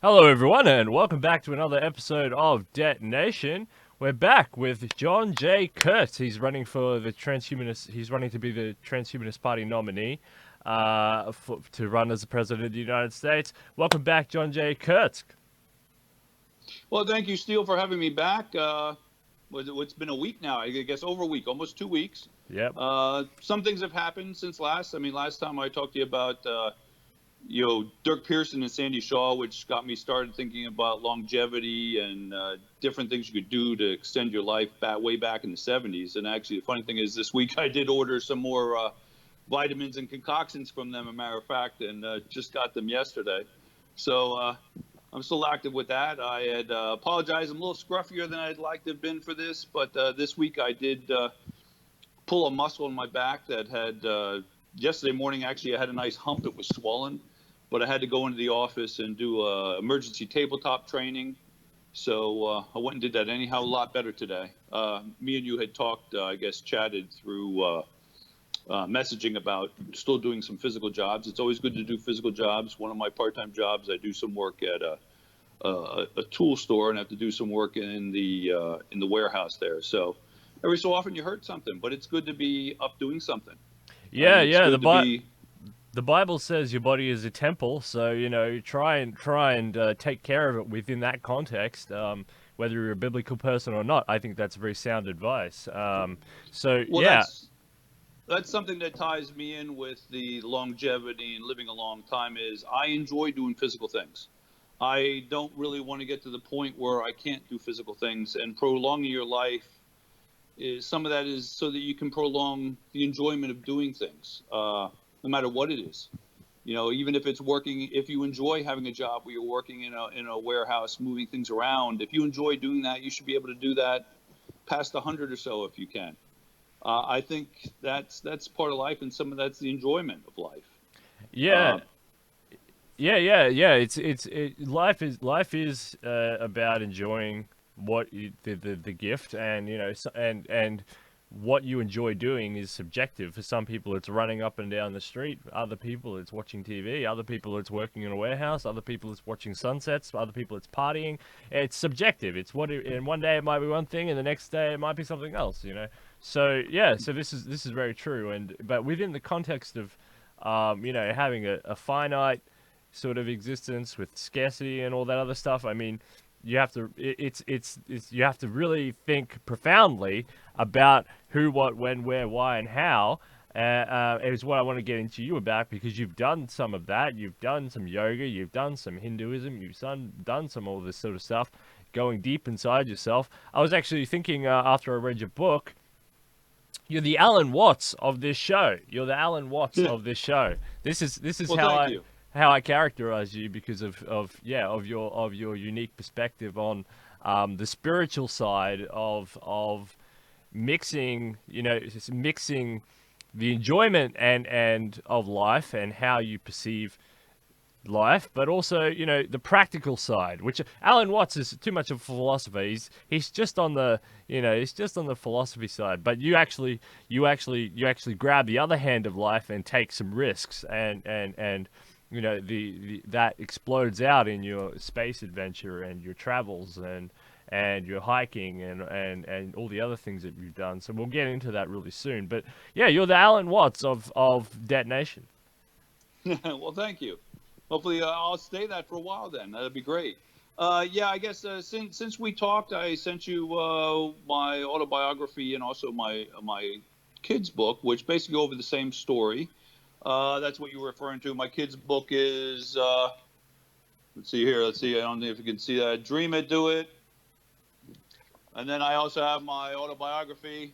Hello, everyone, and welcome back to another episode of Detonation. We're back with John J. Kurtz. He's running for the transhumanist. He's running to be the Transhumanist Party nominee to run as the president of the United States. Welcome back, John J. Kurtz. Well, thank you, Steele, for having me back. It's been a week now, I guess over a week, almost 2 weeks. Yep. Some things have happened since last. I mean, last time I talked to you about, Dirk Pearson and Sandy Shaw, which got me started thinking about longevity and different things you could do to extend your life way back in the 70s. And actually, the funny thing is, this week I did order some more vitamins and concoctions from them, a matter of fact, and just got them yesterday. So I'm still active with that. I had apologized. I'm a little scruffier than I'd like to have been for this, but this week I did pull a muscle in my back that had, yesterday morning, actually, I had a nice hump. It was swollen, but I had to go into the office and do emergency tabletop training. So I went and did that anyhow, a lot better today. Me and you had talked, I guess, chatted through messaging about still doing some physical jobs. It's always good to do physical jobs. One of my part-time jobs, I do some work at a tool store and have to do some work in the warehouse there. So every so often you hurt something, but it's good to be up doing something. Yeah, It's yeah. good to be. The Bible says your body is a temple, so try and take care of it within that context. Whether you're a biblical person or not, I think that's very sound advice. So Well, yeah. that's something that ties me in with the longevity and living a long time. Is I enjoy doing physical things. I don't really want to get to the point where I can't do physical things, and prolonging your life is some of that is so that you can prolong the enjoyment of doing things, no matter what it is. Even if it's working, if you enjoy having a job where you're working in a warehouse, moving things around, if you enjoy doing that, you should be able to do that past 100 or so if you can. I think that's part of life, and some of that's the enjoyment of life. Yeah, Uh, yeah. Life is about enjoying the gift, and and what you enjoy doing is subjective. For some people, it's running up and down the street. For other people, it's watching TV. Other people, it's working in a warehouse. Other people, it's watching sunsets. For other people, it's partying. It's subjective. And one day it might be one thing, and the next day it might be something else. So yeah, so this is very true. But within the context of having a finite sort of existence with scarcity and all that other stuff. I mean, you have to you have to really think profoundly about who, what, when, where, why, and how. Is what I want to get into you about, because you've done some of that. You've done some yoga. You've done some Hinduism. You've done some all this sort of stuff, going deep inside yourself. I was actually thinking after I read your book, you're the Alan Watts of this show. You're the Alan Watts of this show. This is well, how thank I you. how I characterize you, because of your unique perspective on the spiritual side of mixing just mixing the enjoyment and of life and how you perceive life, but also the practical side. Which Alan Watts is too much of a philosopher. He's just on the he's just on the philosophy side. But you actually grab the other hand of life and take some risks, and the that explodes out in your space adventure and your travels and your hiking and all the other things that you've done. So we'll get into that really soon. But yeah, you're the Alan Watts of Detonation. Well, thank you. Hopefully, I'll stay that for a while. Then that'd be great. Yeah, I guess since we talked, I sent you my autobiography and also my kids' book, which basically go over the same story. That's what you were referring to. My kids' book is let's see here. Let's see. I don't know if you can see that. Dream It, Do It. And then I also have my autobiography.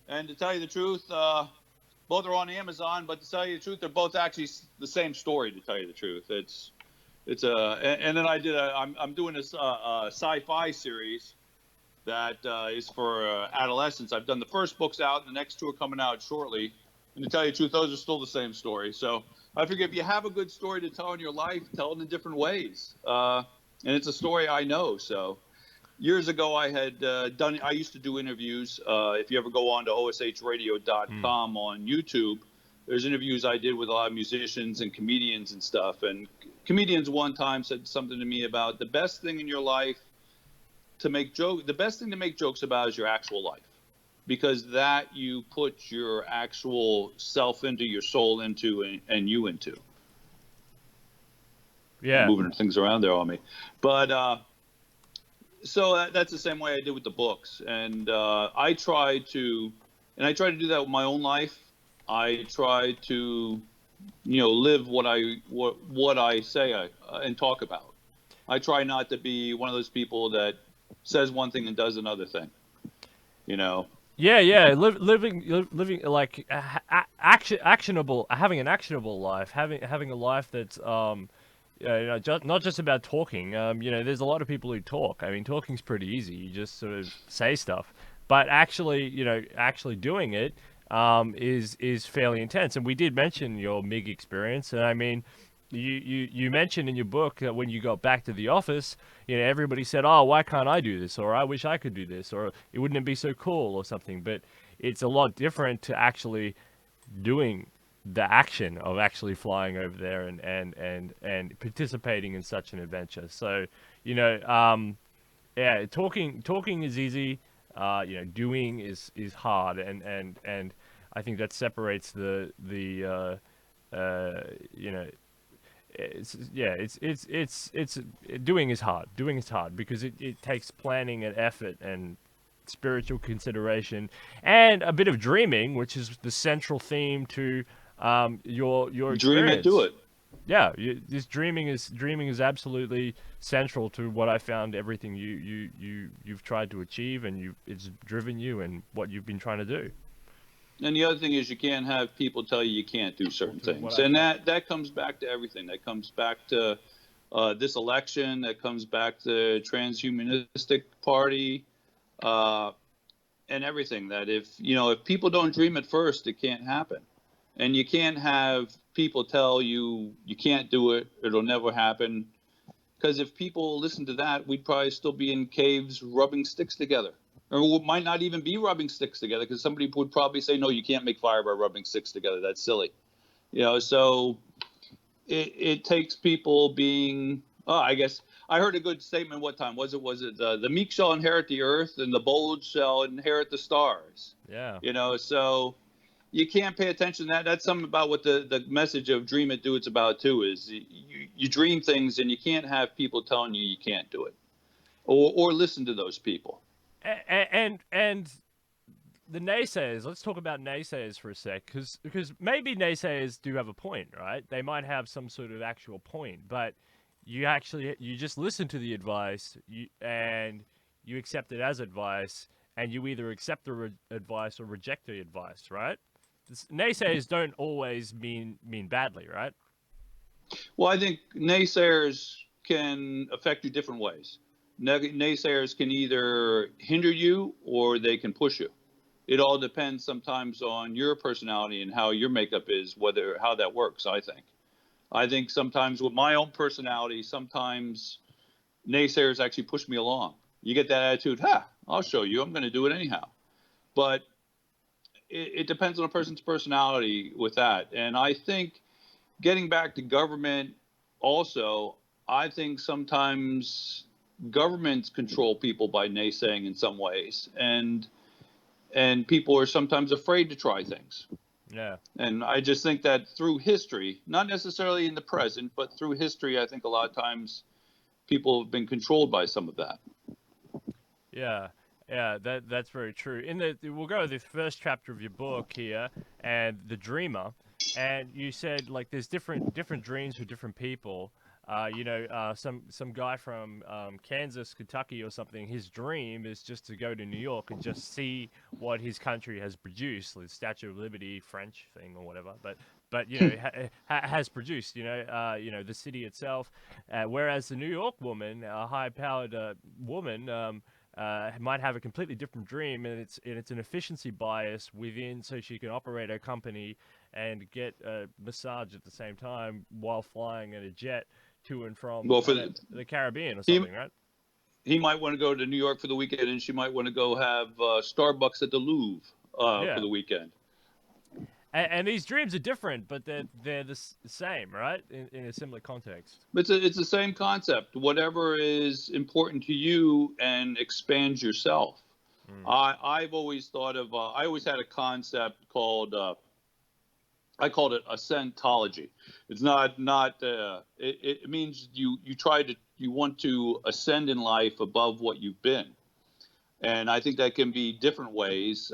And to tell you the truth, both are on Amazon. But to tell you the truth, they're both actually the same story. To tell you the truth, it's a. And then I'm doing this sci-fi series that is for adolescents. I've done the first books out, and the next two are coming out shortly. And to tell you the truth, those are still the same story. So I figure if you have a good story to tell in your life, tell it in different ways. And it's a story I know. So years ago, I had I used to do interviews. If you ever go on to Hmm. oshradio.com on YouTube, There's interviews I did with a lot of musicians and comedians and stuff. And comedians one time said something to me about the best thing in your life the best thing to make jokes about is your actual life, because that you put your actual self into, your soul into, and you into. Yeah. Moving things around there on me, but so that's the same way I did with the books, and I try to do that with my own life. I try to, live what I say and talk about. I try not to be one of those people that says one thing and does another thing. Yeah, yeah, living like actionable, having an actionable life, having a life that's not just about talking. There's a lot of people who talk. I mean, talking's pretty easy. You just sort of say stuff, but actually, actually doing it is fairly intense. And we did mention your MIG experience, and I mean, you mentioned in your book that when you got back to the office, everybody said, "Oh, why can't I do this?" or "I wish I could do this," or "It wouldn't it be so cool?" or something. But it's a lot different to actually doing the action of actually flying over there and participating in such an adventure. So, yeah, talking is easy. Doing is hard, and I think that separates the it's doing is hard. Doing is hard because it takes planning and effort and spiritual consideration and a bit of dreaming, which is the central theme to your Dream it, do experience. it. Yeah, this dreaming is absolutely central to what I found. Everything you've tried to achieve, and it's driven you and what you've been trying to do. And the other thing is, you can't have people tell you can't do certain things, and that comes back to everything. That comes back to this election. That comes back to transhumanistic party, and everything. That if people don't dream it first, it can't happen. And you can't have people tell you you can't do it. It'll never happen. Because if people listen to that, we'd probably still be in caves rubbing sticks together. Or we might not even be rubbing sticks together, because somebody would probably say, no, you can't make fire by rubbing sticks together. That's silly. So it takes people being, I guess I heard a good statement. What time was it? Was it the meek shall inherit the earth and the bold shall inherit the stars? Yeah. So you can't pay attention to that. That's something about what the message of Dream It, Do It's about too, is you dream things, and you can't have people telling you can't do it, or listen to those people. And the naysayers. Let's talk about naysayers for a sec, because maybe naysayers do have a point, right? They might have some sort of actual point, but you just listen to the advice, and you accept it as advice, and you either accept the advice or reject the advice, right? Naysayers don't always mean badly, right? Well, I think naysayers can affect you different ways. Naysayers can either hinder you or they can push you. It all depends sometimes on your personality and how your makeup is, how that works. I think sometimes with my own personality, sometimes naysayers actually push me along. You get that attitude, I'll show you. I'm going to do it anyhow. But it depends on a person's personality with that. And I think, getting back to government also, I think sometimes governments control people by naysaying in some ways, and people are sometimes afraid to try things. Yeah. And I just think that through history, not necessarily in the present, but through history, I think a lot of times people have been controlled by some of that. Yeah, yeah, that's very true. We'll go to the first chapter of your book here, and the dreamer, and you said like there's different dreams for different people. Some guy from Kansas, Kentucky, or something. His dream is just to go to New York and just see what his country has produced, the Statue of Liberty, French thing or whatever. But has produced the city itself. Whereas the New York woman, a high-powered woman. Might have a completely different dream, and it's an efficiency bias within, so she can operate her company and get a massage at the same time while flying in a jet to and from Well, for the Caribbean or he, something, right? he might want to go to New York for the weekend, and she might want to go have Starbucks at the Louvre for Yeah. the weekend. And these dreams are different, but they're the same, right? In a similar context. It's the same concept. Whatever is important to you and expands yourself. Mm. I've always thought of. I always had a concept called. I called it ascentology. It's not. It means you try to you want to ascend in life above what you've been, and I think that can be different ways.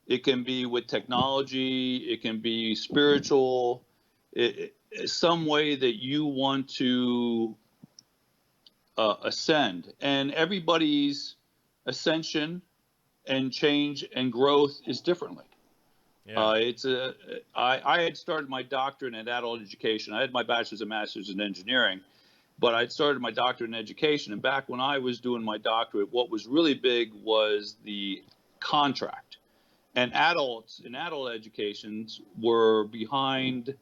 It can be with technology. It can be spiritual. Some way that you want to ascend, and everybody's ascension and change and growth is differently. Yeah. It's a I had started my doctorate in adult education. I had my bachelor's and master's in engineering, but I'd started my doctorate in education. And back when I was doing my doctorate, what was really big was the contract. And adults in adult educations were behind.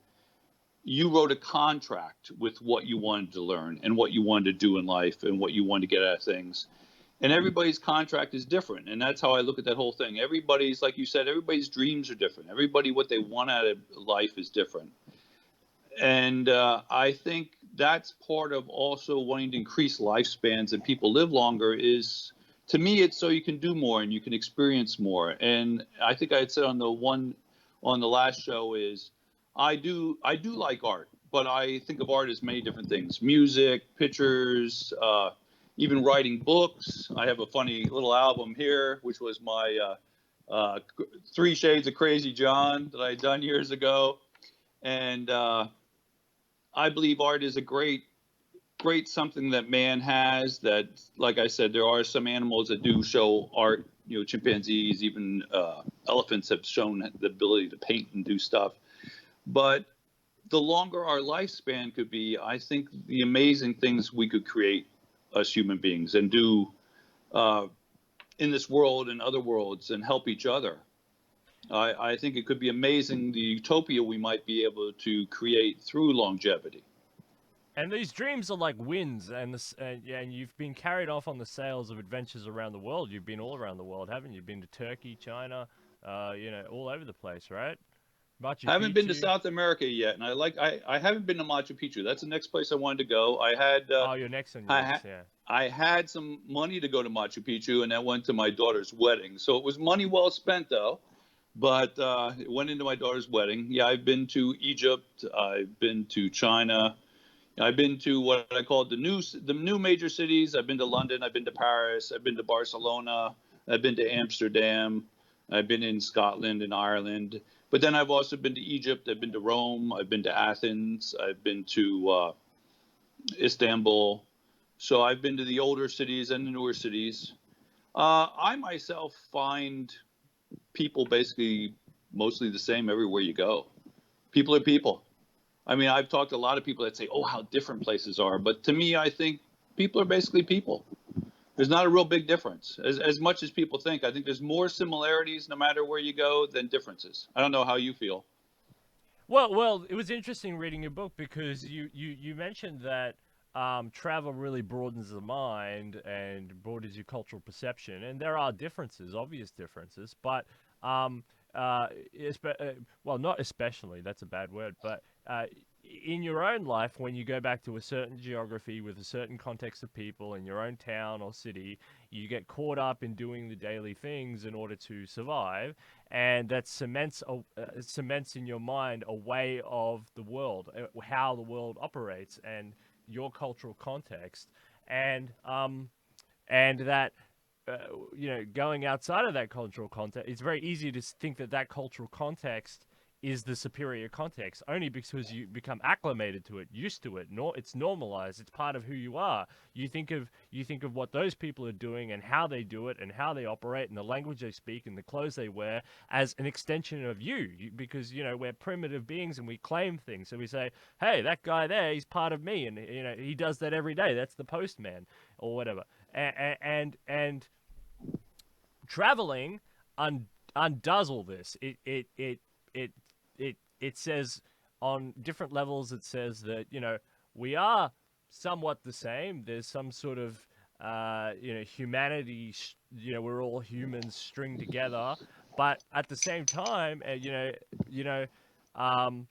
You wrote a contract with what you wanted to learn and what you wanted to do in life and what you wanted to get out of things. And everybody's contract is different, and that's how I look at that whole thing. Everybody's, like you said, everybody's dreams are different. Everybody, what they want out of life is different. And I think that's part of also wanting to increase lifespans and people live longer. Is, to me, it's so you can do more and you can experience more. And I think I had said on the last show is I do like art, but I think of art as many different things: music, pictures, even writing books. I have a funny little album here, which was my Three Shades of Crazy John that I had done years ago. And I believe art is a great something that man has. That, like I said, there are some animals that do show art. You know, chimpanzees, even elephants have shown the ability to paint and do stuff. But the longer our lifespan could be, I think the amazing things we could create as human beings and do uh, in this world and other worlds and help each other. I think it could be amazing the utopia we might be able to create through longevity. And these dreams are like winds, and yeah, and you've been carried off on the sails of adventures around the world. You've been all around the world, haven't you? Been to Turkey, China, all over the place, right? Machu I haven't been to Picchu. South America yet, and I haven't been to Machu Picchu. That's the next place I wanted to go. Oh, you're next on your I list, had yeah. I had some money to go to Machu Picchu, and that went to my daughter's wedding. So it was money well spent, though. But it went into my daughter's wedding. Yeah, I've been to Egypt. I've been to China. I've been to what I call the new major cities. I've been to London. I've been to Paris. I've been to Barcelona. I've been to Amsterdam. I've been in Scotland and Ireland. But then I've also been to Egypt. I've been to Rome. I've been to Athens. I've been to Istanbul. So I've been to the older cities and the newer cities. I myself find people basically mostly the same everywhere you go. People are people. I mean, I've talked to a lot of people that say, "Oh, how different places are," but to me, I think people are basically people. There's not a real big difference, as much as people think. I think there's more similarities no matter where you go than differences. I don't know how you feel. Well, it was interesting reading your book because you mentioned that travel really broadens the mind and broadens your cultural perception, and there are differences, obvious differences, but um, well, not especially. That's a bad word, but in your own life, when you go back to a certain geography with a certain context of people in your own town or city, you get caught up in doing the daily things in order to survive, and that cements in your mind a way of the world, how the world operates, and your cultural context, and and that uh, going outside of that cultural context, it's very easy to think that that cultural context is the superior context only because you become acclimated to it, used to it. It's normalized. It's part of who you are. You think of what those people are doing and how they do it and how they operate and the language they speak and the clothes they wear as an extension of because we're primitive beings and we claim things. So we say, "Hey, that guy there, he's part of me," and he does that every day. That's the postman or whatever. And traveling undoes all this. It it says on different levels. It says that we are somewhat the same. There's some sort of humanity. We're all humans stringed together, But at the same time, you know, um,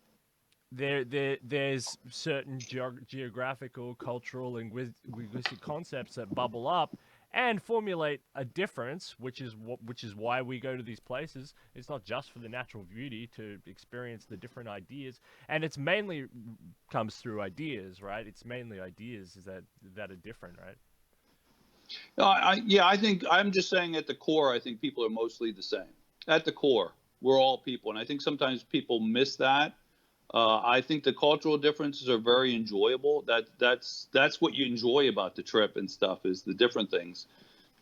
there's certain geographical, cultural, linguistic concepts that bubble up and formulate a difference, which is why we go to these places. It's not just for the natural beauty to experience the different ideas, and it's mainly comes through ideas, right? It's mainly ideas that are different, right? Yeah, I think I'm just saying at the core, I think people are mostly the same. At the core, we're all people, and I think sometimes people miss that. I think the cultural differences are very enjoyable. That's what you enjoy about the trip and stuff is the different things.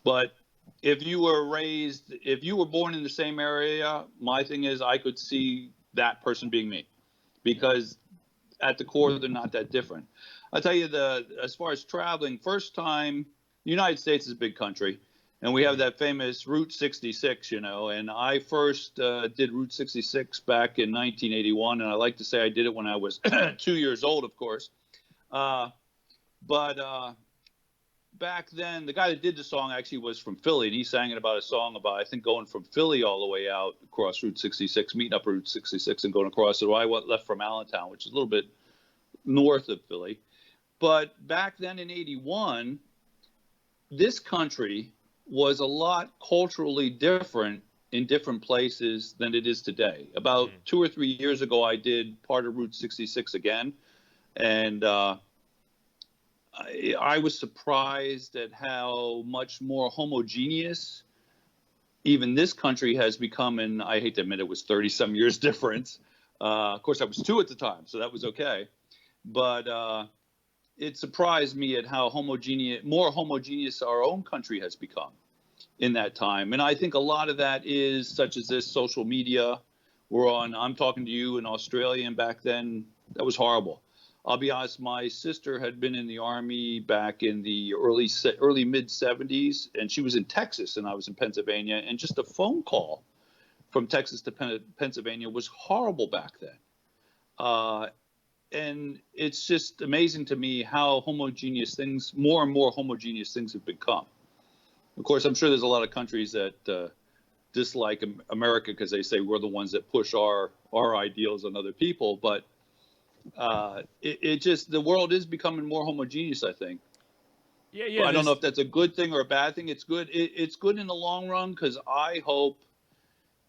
But if you were born in the same area, my thing is I could see that person being me because at the core they're not that different. I'll tell you as far as traveling, first time, the United States is a big country, and we have that famous Route 66, and I first did Route 66 back in 1981, and I like to say I did it when I was 2 years old, of course. But back then, the guy that did the song actually was from Philly, and he sang it about a song about, I think, going from Philly all the way out across Route 66, meeting up Route 66 and going across it. I left from Allentown, which is a little bit north of Philly. But back then in 81, this country was a lot culturally different in different places than it is today. About 2 or 3 years ago, I did part of Route 66 again, and I was surprised at how much more homogeneous even this country has become. And I hate to admit it was 30 some years difference. Of course, I was 2 at the time, so that was okay. But it surprised me at how more homogeneous our own country has become in that time. And I think a lot of that is such as this social media. I'm talking to you in Australia, and back then that was horrible. I'll be honest, my sister had been in the Army back in the early mid 70s, and she was in Texas and I was in Pennsylvania. And just a phone call from Texas to Pennsylvania was horrible back then. And it's just amazing to me how more and more homogeneous things have become. Of course, I'm sure there's a lot of countries that dislike America because they say we're the ones that push our ideals on other people. But the world is becoming more homogeneous, I think. Yeah, But yeah. I don't know if that's a good thing or a bad thing. It's good. It's good in the long run because I hope,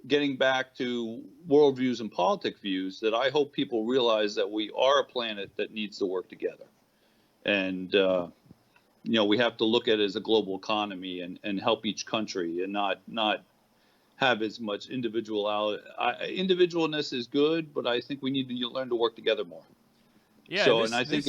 getting back to worldviews and politic views, that I hope people realize that we are a planet that needs to work together. And, we have to look at it as a global economy and help each country and not have as much individualness is good, but I think we need to learn to work together more. Yeah, And I think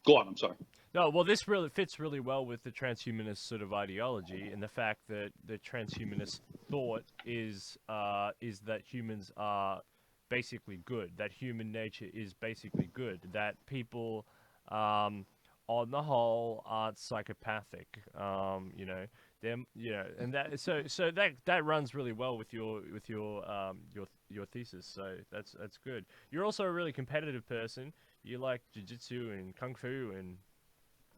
go on, I'm sorry. No, well, this really fits really well with the transhumanist sort of ideology and the fact that the transhumanist thought is that humans are basically good, that human nature is basically good, that people, on the whole, aren't psychopathic. Them, and that runs really well with your thesis. So that's good. You're also a really competitive person. You like jiu-jitsu and kung fu and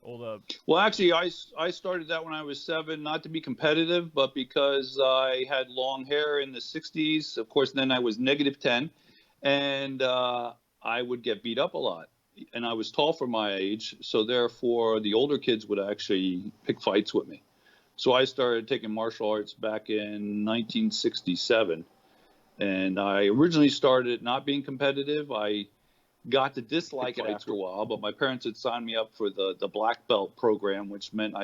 Well, actually, I started that when I was 7, not to be competitive, but because I had long hair in the 60s. Of course, then I was -10, and I would get beat up a lot. And I was tall for my age, so therefore the older kids would actually pick fights with me. So I started taking martial arts back in 1967, and I originally started not being competitive. I got to dislike it after a while, but my parents had signed me up for the black belt program, which meant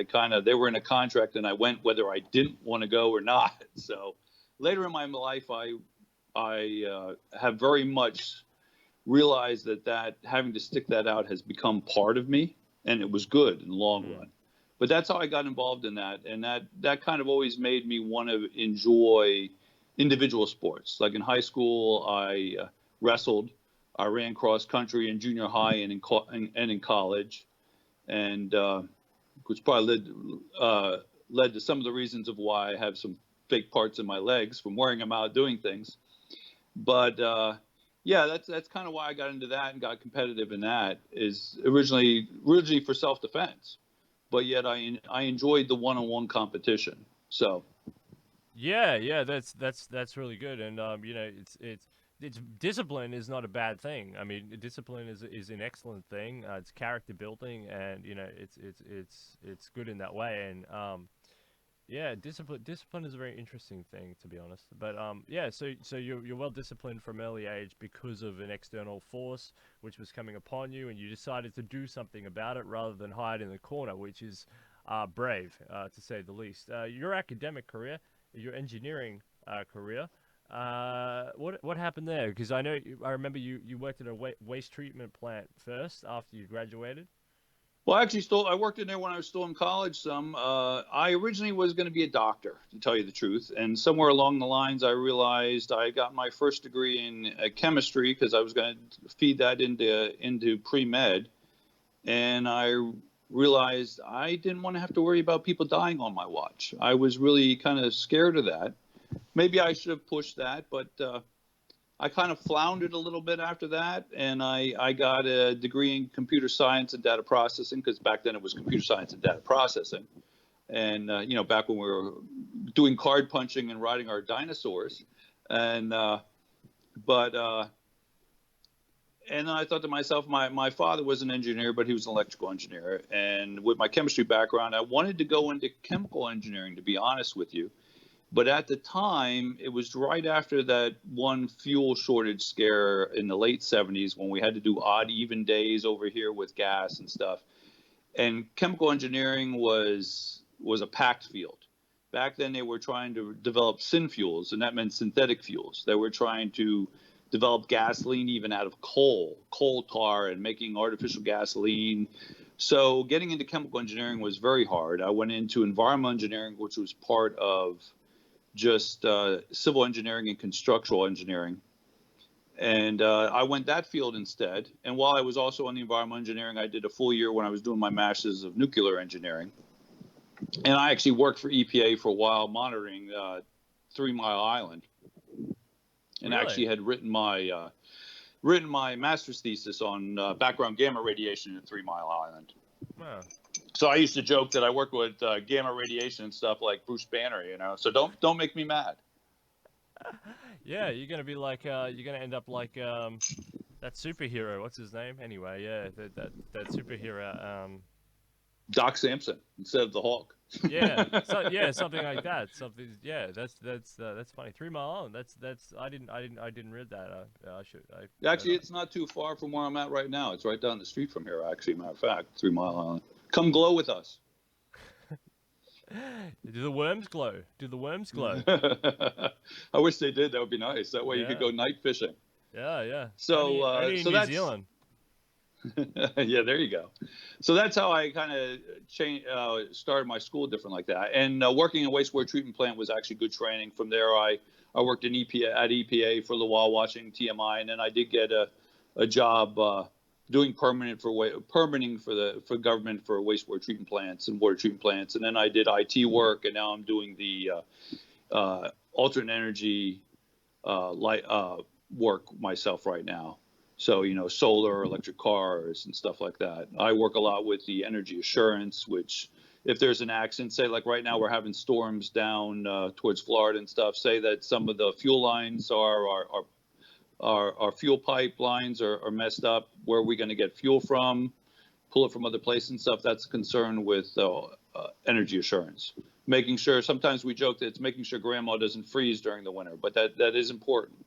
they were in a contract and I went whether I didn't want to go or not. So later in my life, I have very much realized that having to stick that out has become part of me, and it was good in the long run. But that's how I got involved in that, and that kind of always made me want to enjoy individual sports. Like in high school, I wrestled. I ran cross country in junior high and in college, and which probably led to some of the reasons of why I have some fake parts in my legs from wearing them out doing things. But yeah, that's kind of why I got into that and got competitive in that. Is originally for self-defense, but yet I enjoyed the one-on-one competition. So Yeah, that's really good, and it's discipline is not a bad thing. I mean, discipline is an excellent thing. It's character building, and it's good in that way. And yeah, discipline is a very interesting thing, to be honest. But yeah, so you're well disciplined from early age because of an external force which was coming upon you, and you decided to do something about it rather than hide in the corner, which is brave, to say the least. Your academic career, your engineering career, what happened there? Because I remember you worked at a waste treatment plant first after you graduated. Well, actually, still, I worked in there when I was still in college. I originally was going to be a doctor, to tell you the truth, and somewhere along the lines, I realized I got my first degree in chemistry because I was going to feed that into pre-med, and I realized I didn't want to have to worry about people dying on my watch. I was really kind of scared of that. Maybe I should have pushed that, but I kind of floundered a little bit after that, and I got a degree in computer science and data processing because back then it was computer science and data processing. And back when we were doing card punching and riding our dinosaurs, and but and I thought to myself, my father was an engineer, but he was an electrical engineer, and with my chemistry background, I wanted to go into chemical engineering, to be honest with you. But at the time, it was right after that one fuel shortage scare in the late 70s when we had to do odd, even days over here with gas and stuff. And chemical engineering was a packed field. Back then, they were trying to develop syn fuels, and that meant synthetic fuels. They were trying to develop gasoline even out of coal tar, and making artificial gasoline. So getting into chemical engineering was very hard. I went into environmental engineering, which was part of just civil engineering and constructional engineering. And I went that field instead. And while I was also on the environmental engineering, I did a full year when I was doing my master's of nuclear engineering. And I actually worked for EPA for a while, monitoring 3 Mile Island, and Really? actually had written my master's thesis on background gamma radiation at 3 Mile Island. Wow. So I used to joke that I work with gamma radiation and stuff like Bruce Banner, So don't make me mad. Yeah, you're gonna be like you're gonna end up like that superhero. What's his name? Anyway, yeah, that superhero. Doc Samson instead of the Hulk. Yeah, yeah, something like that. Something. Yeah, that's funny. 3 Mile Island. That's I didn't read that. I should. I Actually, it's not too far from where I'm at right now. It's right down the street from here. Actually, matter of fact, 3 Mile Island. Come glow with us. Do the worms glow? Do the worms glow? I wish they did. That would be nice. That way you could Yeah, go night fishing. yeah. So, Only in so New that's Zealand. yeah. There you go. So that's how I kind of started my school different like that. And working in a wastewater treatment plant was actually good training. From there, I worked in EPA for a little while, watching TMI, and then I did get a job doing permitting for government for wastewater treatment plants and water treatment plants. And then I did IT work, and now I'm doing the alternate energy work myself right now. So, solar, electric cars, and stuff like that. I work a lot with the energy assurance, which if there's an accident, say like right now we're having storms down towards Florida and stuff, say that some of the fuel lines our fuel pipelines are messed up. Where are we going to get fuel from? Pull it from other places and stuff. That's a concern with energy assurance. Making sure, sometimes we joke that it's making sure grandma doesn't freeze during the winter, but that is important.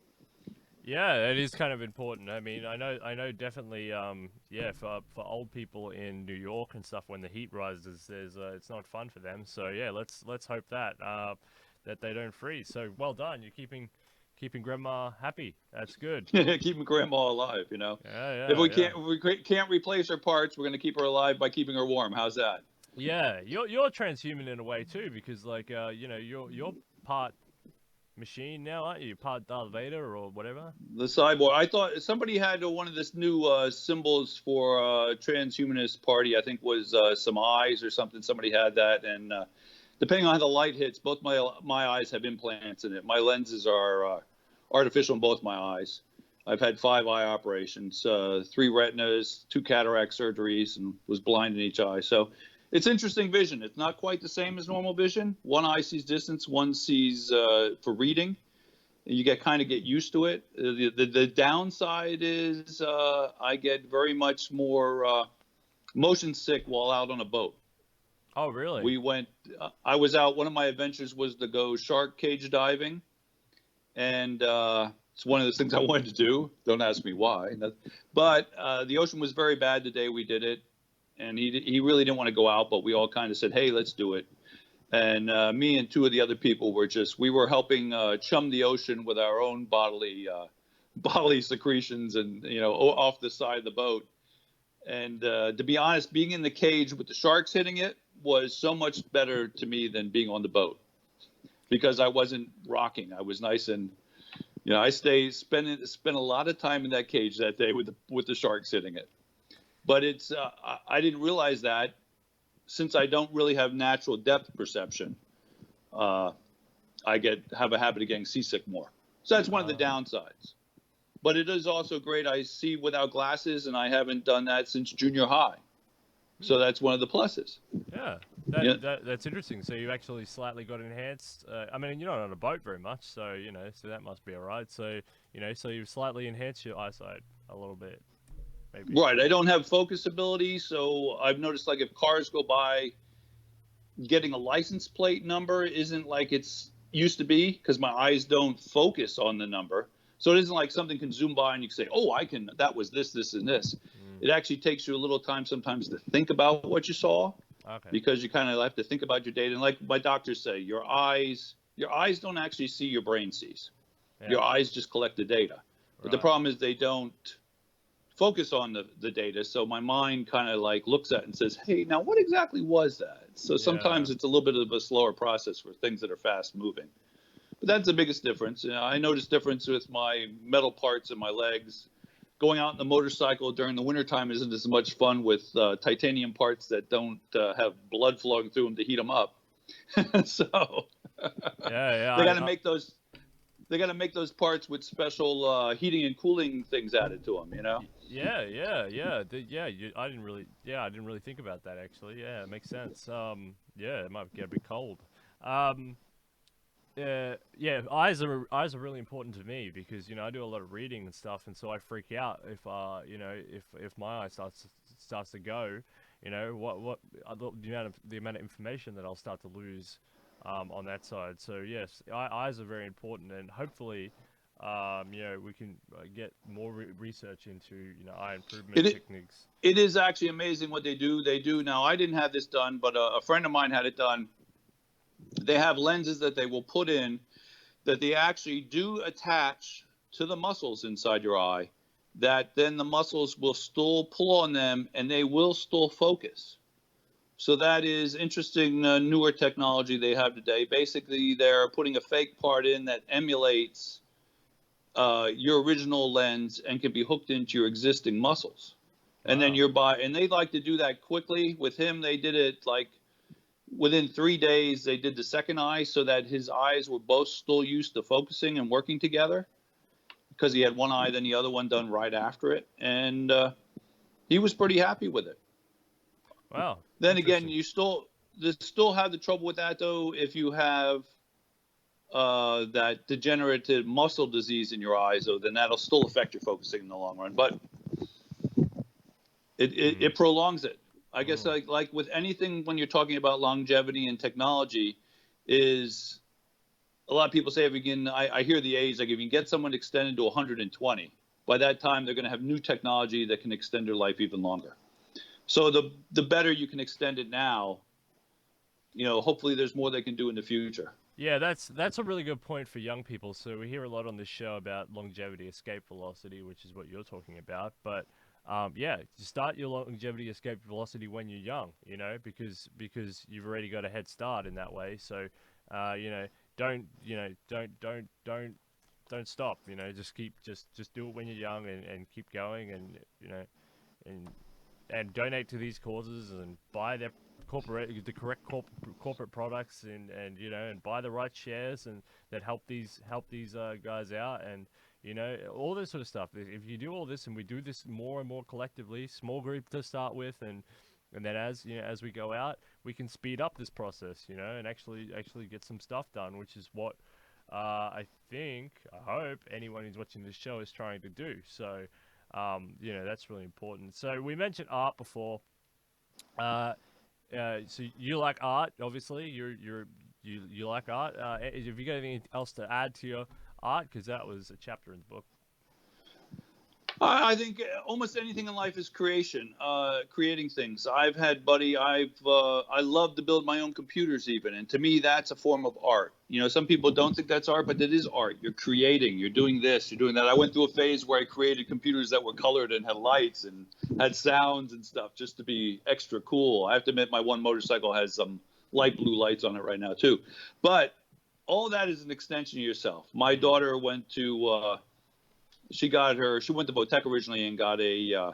Yeah, it is kind of important. I mean, I know definitely. Yeah, for old people in New York and stuff, when the heat rises, it's not fun for them. So yeah, let's hope that they don't freeze. So well done. You're keeping grandma happy. That's good. Keeping grandma alive, Yeah, If yeah, we yeah. can't replace her parts, we're going to keep her alive by keeping her warm. How's that? Yeah, you're transhuman in a way too, because like you're part machine now, aren't you? Part Darth Vader or whatever. The cyborg. I thought somebody had one of this new symbols for transhumanist party. I think was some eyes or something. Somebody had that, and depending on how the light hits, both my eyes have implants in it. My lenses are artificial in both my eyes. I've had 5 eye operations, 3 retinas, 2 cataract surgeries, and was blind in each eye. So It's interesting vision. It's not quite the same as normal vision. One eye sees distance, one sees for reading. You get used to it. The downside is I get very much more motion sick while out on a boat. Oh, really? We went. I was out. One of my adventures was to go shark cage diving, and it's one of those things I wanted to do. Don't ask me why. But the ocean was very bad the day we did it, and he really didn't want to go out. But we all kind of said, "Hey, let's do it." And me and two of the other people we were helping chum the ocean with our own bodily secretions, and off the side of the boat. And to be honest, being in the cage with the sharks hitting it was so much better to me than being on the boat, because I wasn't rocking. I was nice, and I spent a lot of time in that cage that day with the sharks hitting it. But I didn't realize that, since I don't really have natural depth perception, I have a habit of getting seasick more. So that's one of the downsides. But it is also great. I see without glasses, and I haven't done that since junior high. So that's one of the pluses. Yeah, Yeah. that's interesting. So you actually slightly got enhanced. I mean, you're not on a boat very much, so so that must be all right. So so you've slightly enhanced your eyesight a little bit, maybe. Right. I don't have focus ability, so I've noticed, like, if cars go by, getting a license plate number isn't like it's used to be, because my eyes don't focus on the number. So it isn't like something can zoom by and you can say, "Oh, that was this, this, and this." It actually takes you a little time sometimes to think about what you saw, Okay. because you kind of have to think about your data. And like my doctors say, your eyes don't actually see, your brain sees. Yeah. Your eyes just collect the data. But the Right. problem is they don't focus on the data. So my mind kind of like looks at it and says, "Hey, now what exactly was that?" So sometimes Yeah. it's a little bit of a slower process for things that are fast moving. But that's the biggest difference. I noticed difference with my metal parts in my legs. Going out in the motorcycle during the wintertime isn't as much fun with titanium parts that don't have blood flowing through them to heat them up. So Yeah. they got to make those. They got to make those parts with special heating and cooling things added to them. I didn't really think about that actually. Yeah, it makes sense. Yeah, it might get a bit cold. Um, yeah, eyes are really important to me because I do a lot of reading and stuff, and so I freak out if if my eye starts to go, what the amount of information that I'll start to lose, on that side. So yes, eyes are very important, and hopefully, we can get more research into eye improvement It techniques. it is actually amazing what they do. They do now. I didn't have this done, but a friend of mine had it done. They have lenses that they will put in that they actually do attach to the muscles inside your eye, that then the muscles will still pull on them and they will still focus. So that is interesting, newer technology they have today. Basically, they're putting a fake part in that emulates your original lens and can be hooked into your existing muscles. And then Wow. and they like to do that quickly. With him, they did it like within 3 days. They did the second eye so that his eyes were both still used to focusing and working together, because he had one eye, then the other one done right after it. And he was pretty happy with it. Wow. Then again, Interesting. you still have the trouble with that, though, if you have that degenerative muscle disease in your eyes, though, then that'll still affect your focusing in the long run. But it prolongs it. I guess, Mm. like with anything, when you're talking about longevity and technology, is a lot of people say, if you can, I hear the age, like if you can get someone extended to 120, by that time they're going to have new technology that can extend their life even longer. So the better you can extend it now, hopefully there's more they can do in the future. Yeah, that's a really good point for young people. So we hear a lot on this show about longevity escape velocity, which is what you're talking about. But yeah, start your longevity escape velocity when you're young, because you've already got a head start in that way. So don't don't stop. Just just do it when you're young, and keep going, and and donate to these causes and buy the correct corporate products, and buy the right shares and that help these guys out, and all this sort of stuff. If you do all this, and we do this more and more collectively, small group to start with, and And then as we go out, we can speed up this process, and actually get some stuff done, which is what I hope anyone who's watching this show is trying to do. So, that's really important. So we mentioned art before. So you like art, obviously. You like art. Have you got anything else to add to your art? Because that was a chapter in the book. I think almost anything in life is creation, creating things. I've had, buddy, I love to build my own computers even, and to me that's a form of art. Some people don't think that's art, but it is art. You're creating, you're doing this, you're doing that. I went through a phase where I created computers that were colored and had lights and had sounds and stuff just to be extra cool. I have to admit, my one motorcycle has some light blue lights on it right now too. But all that is an extension of yourself. My daughter went to she went to Votech originally and got a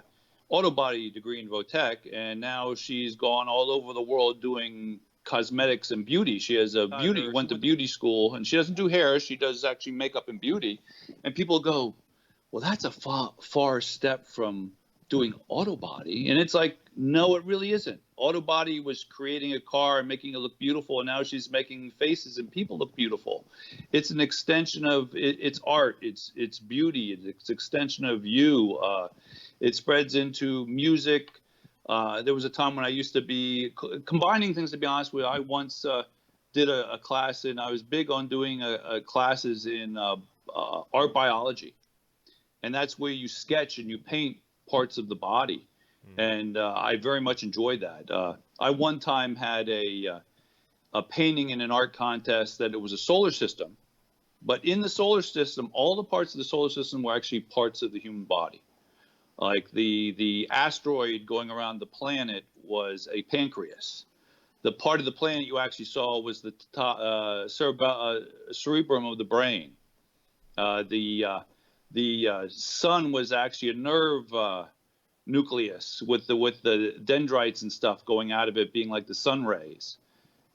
auto body degree in Votech, and now she's gone all over the world doing cosmetics and beauty. She went to beauty school, and she doesn't do hair. She does actually makeup and beauty. And people go, well, that's a far step from doing auto body. And it's like, no, it really isn't. Auto body was creating a car and making it look beautiful, and now she's making faces and people look beautiful. It's an extension of it's art, it's beauty, it's extension of you. It spreads into music. There was a time when I used to be combining things. To be honest with you, I once did a class, and I was big on doing classes in art biology, and that's where you sketch and you paint parts of the body. And I very much enjoyed that. I one time had a painting in an art contest that it was a solar system, but in the solar system, all the parts of the solar system were actually parts of the human body. Like the asteroid going around the planet was a pancreas. The part of the planet you actually saw was the cerebrum of the brain. The sun was actually a nerve nucleus with the dendrites and stuff going out of it being like the sun rays.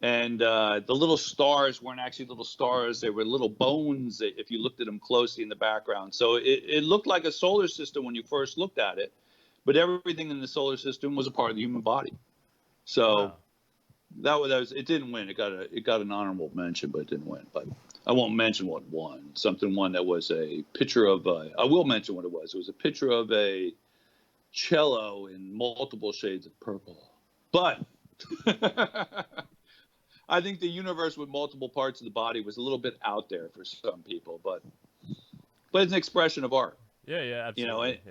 And the little stars weren't actually little stars. They were little bones if you looked at them closely in the background. So it looked like a solar system when you first looked at it, but everything in the solar system was a part of the human body. So that was it. Didn't win. It got an honorable mention, but it didn't win. But I won't mention what won. Something won that was a picture of I will mention what it was. It was a picture of a cello in multiple shades of purple. But I think the universe with multiple parts of the body was a little bit out there for some people, but it's an expression of art. Yeah, absolutely.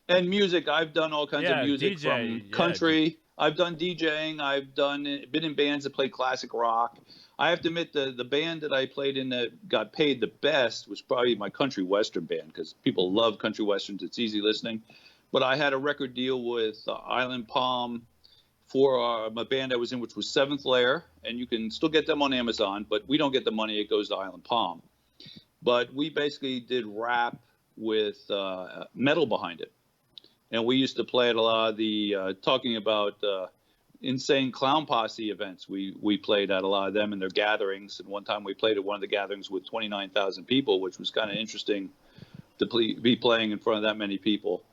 And music. I've done all kinds of music DJ, from country. I've done DJing. I've been in bands that play classic rock. I have to admit the band that I played in that got paid the best was probably my country western band, because people love country westerns. It's easy listening. But I had a record deal with Island Palm for my band I was in, which was Seventh Layer, and you can still get them on Amazon, but we don't get the money. It goes to Island Palm. But we basically did rap with metal behind it. And we used to play at a lot of the talking about insane clown posse events. We played at a lot of them and their gatherings. And one time we played at one of the gatherings with 29,000 people, which was kind of interesting to be playing in front of that many people.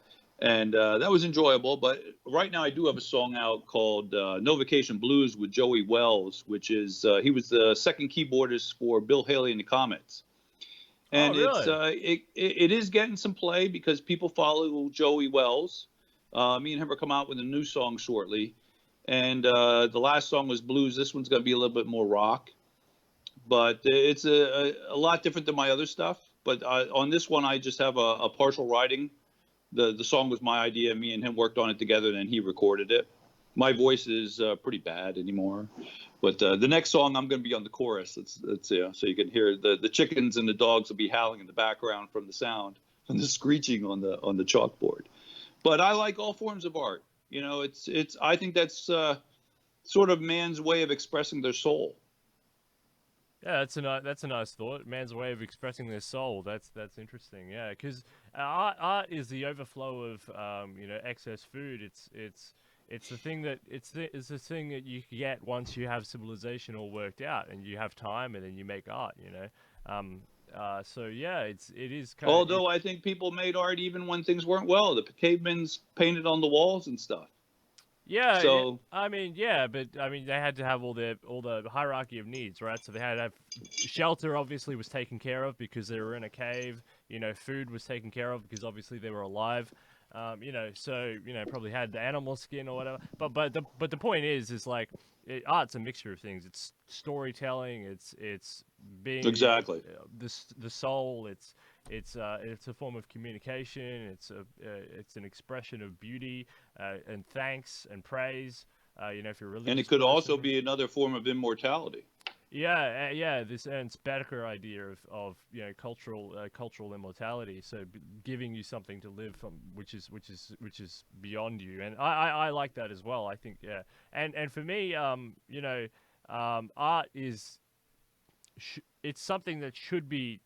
And that was enjoyable. But right now I do have a song out called No Vacation Blues with Joey Wells, which is he was the second keyboardist for Bill Haley and the Comets. And really? it is getting some play because people follow Joey Wells. Me and him are coming out with a new song shortly. And the last song was blues. This one's going to be a little bit more rock. But it's a lot different than my other stuff. But on this one, I just have a partial writing. The song was my idea. Me and him worked on it together, and then he recorded it. My voice is pretty bad anymore. But the next song, I'm going to be on the chorus. Let's so you can hear the chickens and the dogs will be howling in the background from the sound and the screeching on the chalkboard. But I like all forms of art. It's I think that's sort of man's way of expressing their soul. Yeah, that's a nice thought. Man's way of expressing their soul. That's interesting. Yeah, because art is the overflow of excess food. It's the thing that it's the thing that you get once you have civilization all worked out and you have time and then you make art. So yeah, it is kind of. Although I think people made art even when things weren't well. The cavemen's painted on the walls and stuff. Yeah, yeah. So I mean, yeah, but I mean, they had to have all the hierarchy of needs, right? So they had to have shelter. Obviously, was taken care of because they were in a cave. You know, food was taken care of because obviously they were alive. You know, so you know, probably had the animal skin or whatever. But the point is like art's a mixture of things. It's storytelling. It's being exactly. the soul. It's a form of communication. It's an expression of beauty and thanks and praise. You know, if you're a And it religious could also person. be another form of immortality. Yeah, yeah. This Ernst Becker idea of you know cultural immortality. So giving you something to live from, which is beyond you, and I like that as well. I think yeah, and for me, you know, art is it's something that should be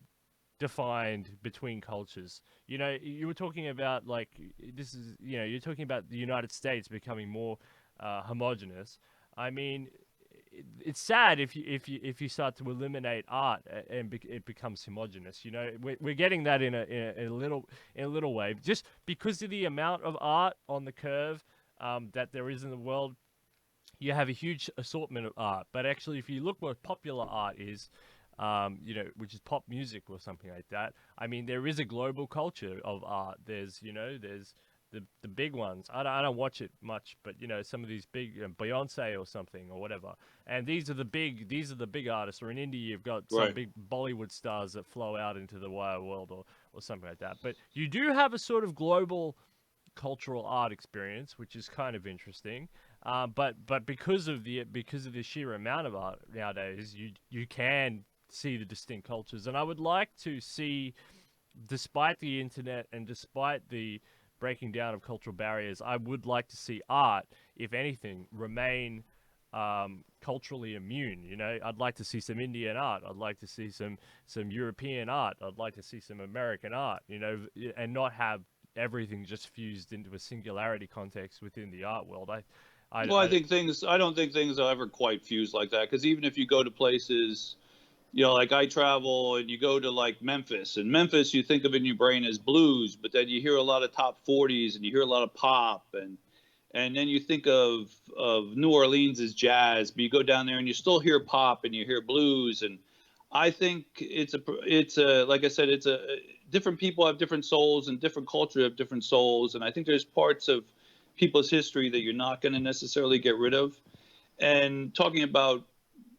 defined between cultures. You know, you were talking about like this is you know you're talking about the United States becoming more homogenous. I mean, it's sad if you start to eliminate art and it becomes homogenous. You know, we're getting that in a little way just because of the amount of art on the curve that there is in the world. You have a huge assortment of art, but actually, if you look what popular art is, you know, which is pop music or something like that. I mean, there is a global culture of art. There's, you know, there's the big ones. I don't watch it much, but you know, some of these big Beyonce or something or whatever. And these are the big artists. Or in India, you've got some Right. big Bollywood stars that flow out into the wider world or something like that. But you do have a sort of global cultural art experience, which is kind of interesting. But because of the sheer amount of art nowadays, you can see the distinct cultures, and I would like to see, despite the internet and despite the breaking down of cultural barriers, I would like to see art, if anything, remain culturally immune. You know, I'd like to see some Indian art. I'd like to see some European art. I'd like to see some American art. You know, and not have everything just fused into a singularity context within the art world. Well, I I don't think things are ever quite fused like that. Because even if you go to places, you know, like I travel and you go to like Memphis, and Memphis, you think of in your brain as blues, but then you hear a lot of top 40s and you hear a lot of pop, and then you think of New Orleans as jazz, but you go down there and you still hear pop and you hear blues. And I think it's a like I said, it's a different people have different souls and different culture have different souls, and I think there's parts of people's history that you're not going to necessarily get rid of. And talking about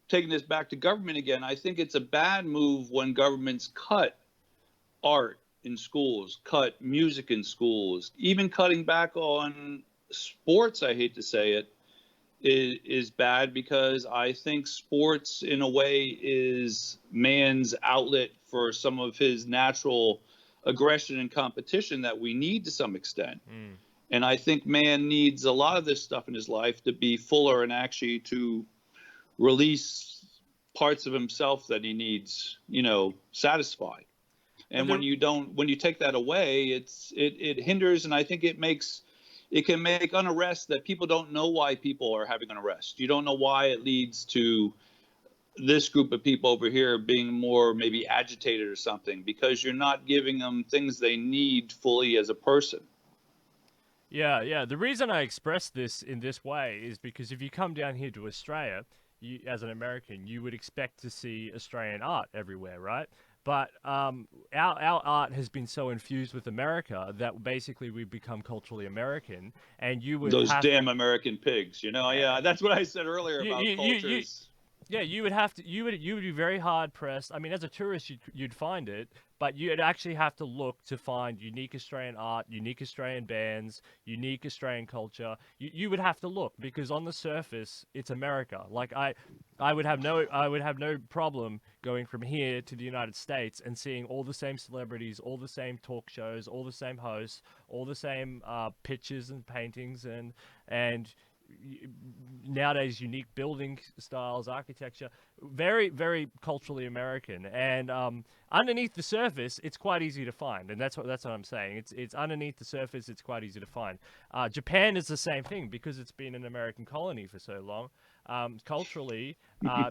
taking this back to government again, I think it's a bad move when governments cut art in schools, cut music in schools, even cutting back on sports. I hate to say it, is bad because I think sports, in a way, is man's outlet for some of his natural aggression and competition that we need to some extent. mm, And I think man needs a lot of this stuff in his life to be fuller and actually to release parts of himself that he needs, you know, satisfied. And the when you take that away, it hinders, and I think it can make unrest that people don't know why people are having unrest. You don't know why it leads to this group of people over here being more maybe agitated or something because you're not giving them things they need fully as a person. Yeah, yeah. The reason I express this in this way is because if you come down here to Australia, as an American, you would expect to see Australian art everywhere, right? But our art has been so infused with America that basically we've become culturally American, and you would Those have damn American pigs, you know? uh, Yeah, that's what I said earlier you, about you, you, you cultures. yeah, you would have to. You would be very hard pressed. I mean, as a tourist, you'd find it, but you'd actually have to look to find unique Australian art, unique Australian bands, unique Australian culture. You would have to look because on the surface, it's America. Like I would have no problem going from here to the United States and seeing all the same celebrities, all the same talk shows, all the same hosts, all the same pictures and paintings and nowadays unique building styles, architecture, very very culturally American. And underneath the surface, it's quite easy to find, and that's what I'm saying. It's underneath the surface, it's quite easy to find. Japan is the same thing because it's been an American colony for so long. culturally,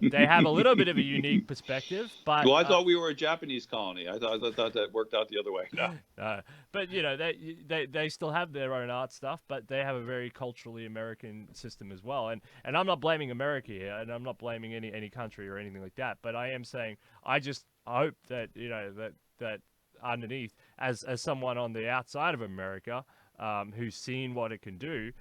they have a little bit of a unique perspective, but Well, I thought we were a Japanese colony. I thought that worked out the other way. No. but you know they still have their own art stuff, but they have a very culturally American system as well. And I'm not blaming America here, and I'm not blaming any country or anything like that. But I am saying I just hope that that underneath, as someone on the outside of America, who's seen what it can do.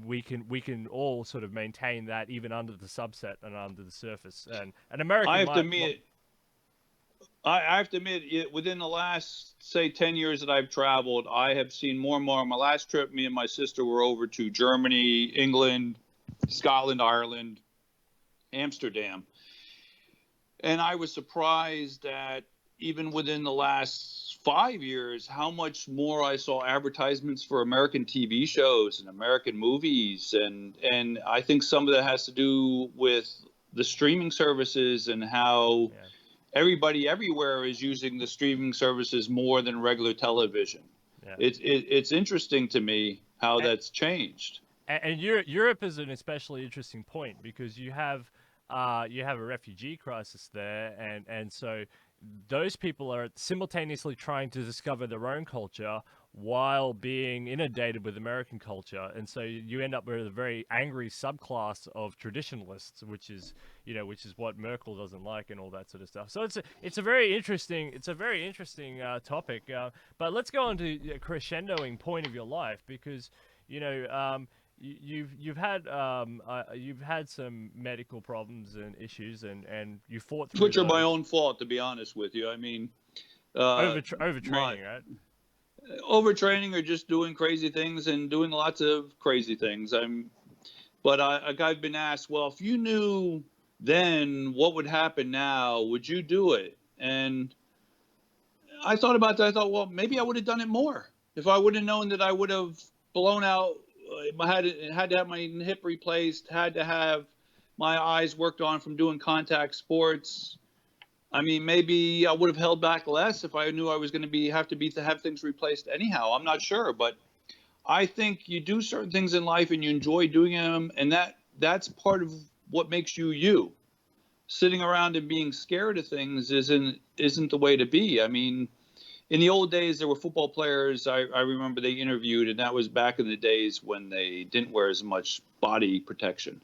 We can all sort of maintain that even under the subset and under the surface. And I American have to might. admit, I have to admit, within the last, say, 10 years that I've traveled, I have seen more and more. On my last trip, me and my sister were over to Germany, England, Scotland, Ireland, Amsterdam. And I was surprised that even within the last 5 years, how much more I saw advertisements for American TV shows and American movies. And I think some of that has to do with the streaming services and how Yeah. everybody everywhere is using the streaming services more than regular television. Yeah. It's interesting to me how that's changed. And Europe is an especially interesting point because you have a refugee crisis there, and so those people are simultaneously trying to discover their own culture while being inundated with American culture, and so you end up with a very angry subclass of traditionalists, which is what Merkel doesn't like and all that sort of stuff. So it's a very interesting topic. But let's go on to a crescendoing point of your life because you know. You've had some medical problems and issues and you fought through Which are my those. own fault, to be honest with you. I mean, Overtraining, right? overtraining or just doing crazy things and doing lots of crazy things. I've been asked, well, if you knew then what would happen now, would you do it? And I thought about that. I thought, well, maybe I would have done it more if I would have known that I would have blown out. I had to have my hip replaced, had to have my eyes worked on from doing contact sports. I mean, maybe I would have held back less if I knew I was going to have things replaced anyhow. I'm not sure, but I think you do certain things in life and you enjoy doing them, and that's part of what makes you you. Sitting around and being scared of things isn't the way to be. I mean, in the old days, there were football players I remember they interviewed, and that was back in the days when they didn't wear as much body protection.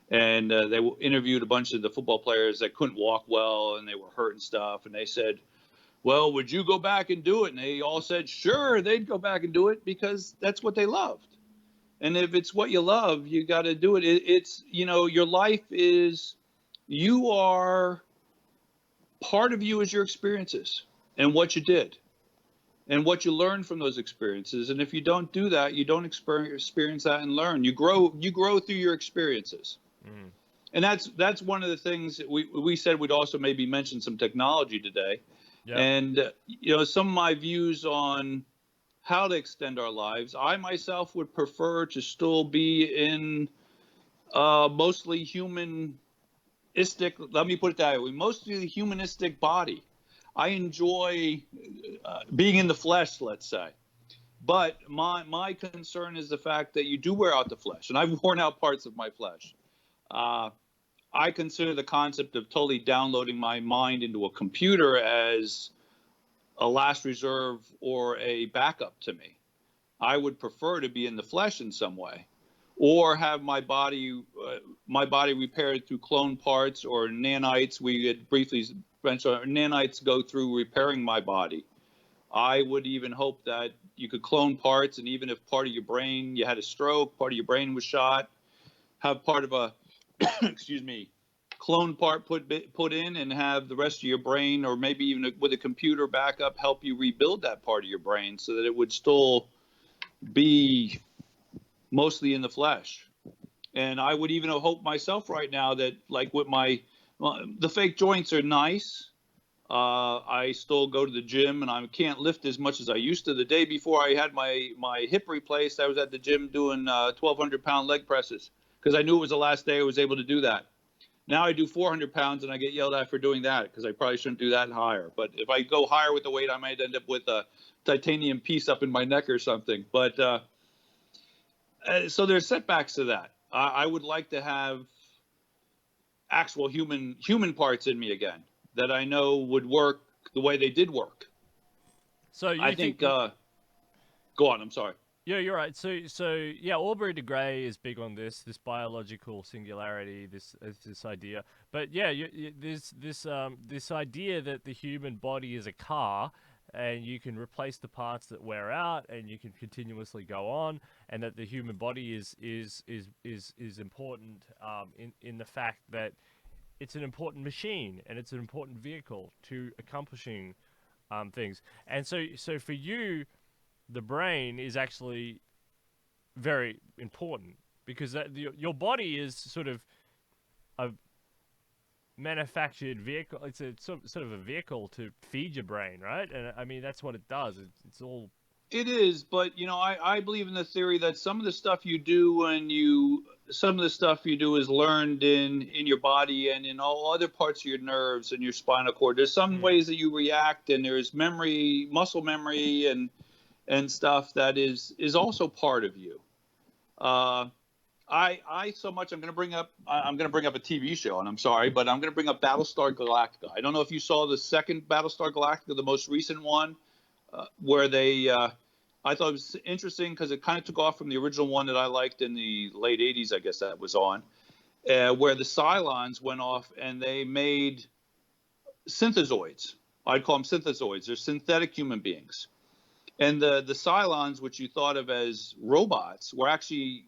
And they interviewed a bunch of the football players that couldn't walk well and they were hurt and stuff. And they said, well, would you go back and do it? And they all said, sure, they'd go back and do it because that's what they loved. And if it's what you love, you got to do it. It's, your life is, you are, part of you is your experiences and what you did and what you learned from those experiences. And if you don't do that, you don't experience that and learn. You grow through your experiences. Mm-hmm. And that's one of the things that we said we'd also maybe mention some technology today. Yep. And, some of my views on how to extend our lives, I myself would prefer to still be in mostly humanistic, let me put it that way, mostly humanistic body. I enjoy being in the flesh, let's say. But my concern is the fact that you do wear out the flesh, and I've worn out parts of my flesh. I consider the concept of totally downloading my mind into a computer as a last reserve or a backup to me. I would prefer to be in the flesh in some way, or have my body repaired through clone parts or nanites. We had briefly mentioned nanites go through repairing my body. I would even hope that you could clone parts, and even if part of your brain, you had a stroke, part of your brain was shot, have part of a excuse me, clone part put in, and have the rest of your brain, or maybe even with a computer backup, help you rebuild that part of your brain so that it would still be mostly in the flesh. And I would even hope myself right now that, like with the fake joints are nice. I still go to the gym, and I can't lift as much as I used to. The day before I had my hip replaced, I was at the gym doing 1,200-pound leg presses because I knew it was the last day I was able to do that. Now I do 400 pounds, and I get yelled at for doing that because I probably shouldn't do that higher. But if I go higher with the weight, I might end up with a titanium piece up in my neck or something. But so there's setbacks to that. I would like to have actual human parts in me again that I know would work the way they did work. So I you think? think. Go on. I'm sorry. Yeah, you're right. So yeah, Aubrey de Grey is big on this biological singularity, this idea. But yeah, this idea that the human body is a car, and you can replace the parts that wear out, and you can continuously go on, and that the human body is important in the fact that it's an important machine and it's an important vehicle to accomplishing things. And so for you, the brain is actually very important because your body is sort of a manufactured vehicle. It's a sort of a vehicle to feed your brain, right? And I mean that's what it does. It's all. It is, but I believe in the theory that some of the stuff you do some of the stuff you do is learned in your body and in all other parts of your nerves and your spinal cord. There's some Mm, ways that you react, and there's memory, muscle memory, and stuff that is also part of you. Uh, I so much I'm going to bring up a TV show, and I'm sorry, but I'm going to bring up Battlestar Galactica. I don't know if you saw the second Battlestar Galactica, the most recent one, where they I thought it was interesting because it kind of took off from the original one that I liked in the late '80s, I guess that was on, where the Cylons went off and they made synthezoids. I'd call them synthezoids. They're synthetic human beings. And the Cylons, which you thought of as robots, were actually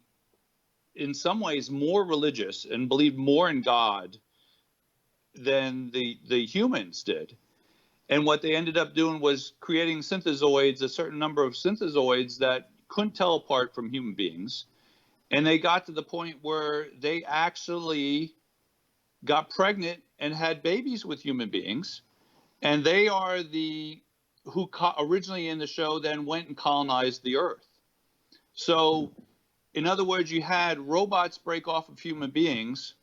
in some ways more religious and believed more in God than the humans did. And what they ended up doing was creating synthezoids, a certain number of synthezoids that couldn't tell apart from human beings. And they got to the point where they actually got pregnant and had babies with human beings. And they are the who originally in the show then went and colonized the earth. So, in other words, you had robots break off of human beings,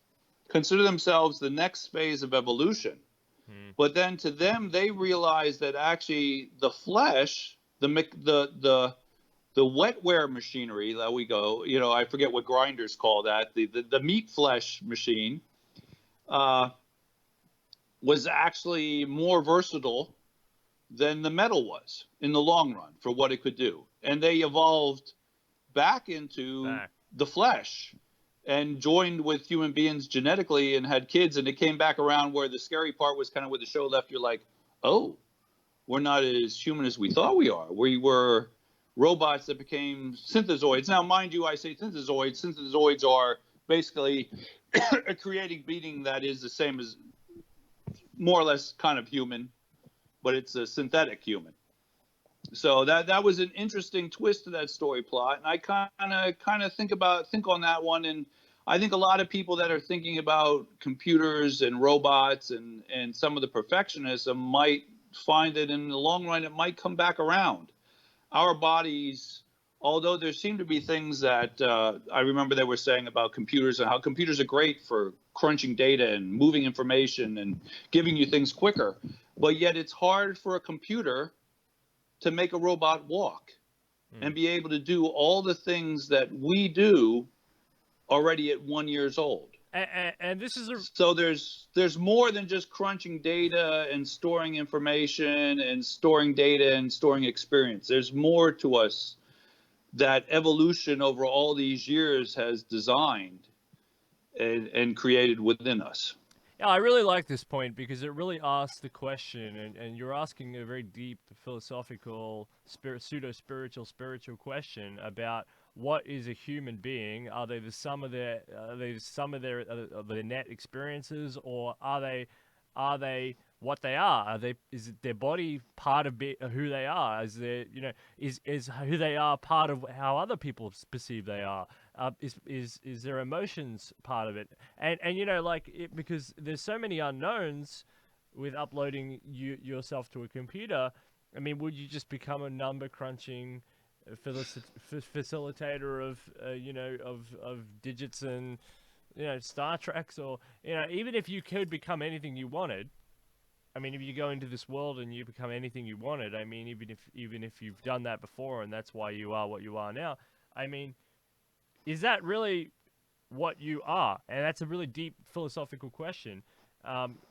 consider themselves the next phase of evolution. mm, But then to them, they realize that actually the flesh, the wetware machinery that we go, I forget what grinders call that, the meat flesh machine, uh, was actually more versatile than the metal was in the long run for what it could do. And they evolved back into back. the flesh and joined with human beings genetically and had kids. And it came back around where the scary part was kind of where the show left. You're like, oh, we're not as human as we thought we are. We were robots that became synthezoids. Now, mind you, I say synthezoids. Synthezoids are basically a creating being that is the same as more or less kind of human, but it's a synthetic human. So that was an interesting twist to that story plot, and I kind of think on that one, and I think a lot of people that are thinking about computers and robots and some of the perfectionism might find that in the long run it might come back around. Our bodies, although there seem to be things that I remember they were saying about computers and how computers are great for crunching data and moving information and giving you things quicker, but yet it's hard for a computer to make a robot walk Mm. and be able to do all the things that we do already at 1 year old. And this is a. So there's more than just crunching data and storing information and storing data and storing experience. There's more to us that evolution over all these years has designed and created within us. Yeah, I really like this point because it really asks the question, and you're asking a very deep philosophical, pseudo spiritual question about what is a human being. Are they the sum of their net experiences, or are they what they are? Is it their body part of who they are? Is who they are part of how other people perceive they are? Is their emotions part of it? And because there's so many unknowns with uploading yourself to a computer. I mean, would you just become a number crunching facilitator of of digits and Star Treks, or even if you could become anything you wanted. I mean, if you go into this world and you become anything you wanted, I mean, even if you've done that before and that's why you are what you are now, I mean, is that really what you are? And that's a really deep philosophical question.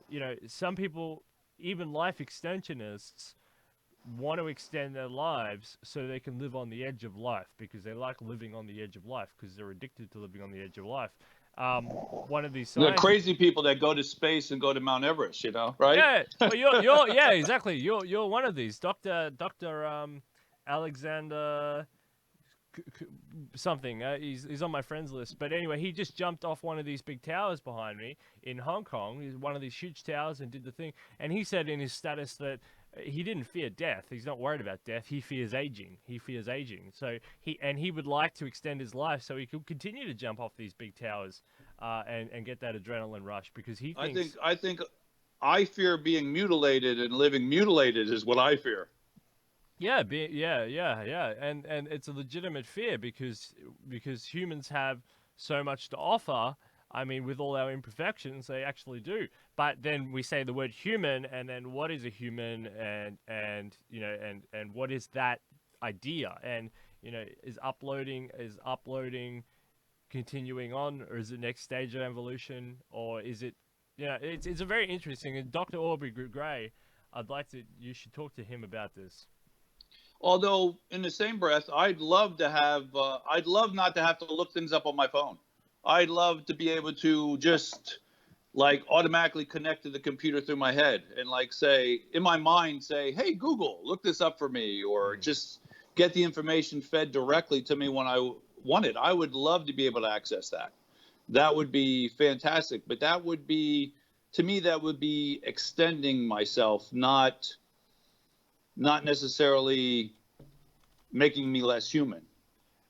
You know, some people, even life extensionists, want to extend their lives so they can live on the edge of life because they like living on the edge of life because they're addicted to living on the edge of life. One of these The scientists, crazy people that go to space and go to Mount Everest, you know, right? yeah, well, you're yeah, exactly. You're one of these, Doctor Alexander something. He's on my friends list. But anyway, he just jumped off one of these big towers behind me in Hong Kong. He's one of these huge towers and did the thing. And he said in his status that he didn't fear death. He's not worried about death. He fears aging. He fears aging. So he would like to extend his life so he could continue to jump off these big towers and get that adrenaline rush because he thinks. I fear being mutilated, and living mutilated is what I fear. Yeah, yeah, and it's a legitimate fear because humans have so much to offer. I mean, with all our imperfections, they actually do. But then we say the word human, and then what is a human, and you know, and what is that idea? And you know, is uploading continuing on, or is it next stage of evolution, or is it? You know, it's a very interesting. And Dr. Aubrey Gray, you should talk to him about this. Although, in the same breath, I'd love not to have to look things up on my phone. I'd love to be able to just like automatically connect to the computer through my head and like say, in my mind, say, hey, Google, look this up for me, or just get the information fed directly to me when I want it. I would love to be able to access that. That would be fantastic. But that would be, to me, that would be extending myself, not necessarily making me less human,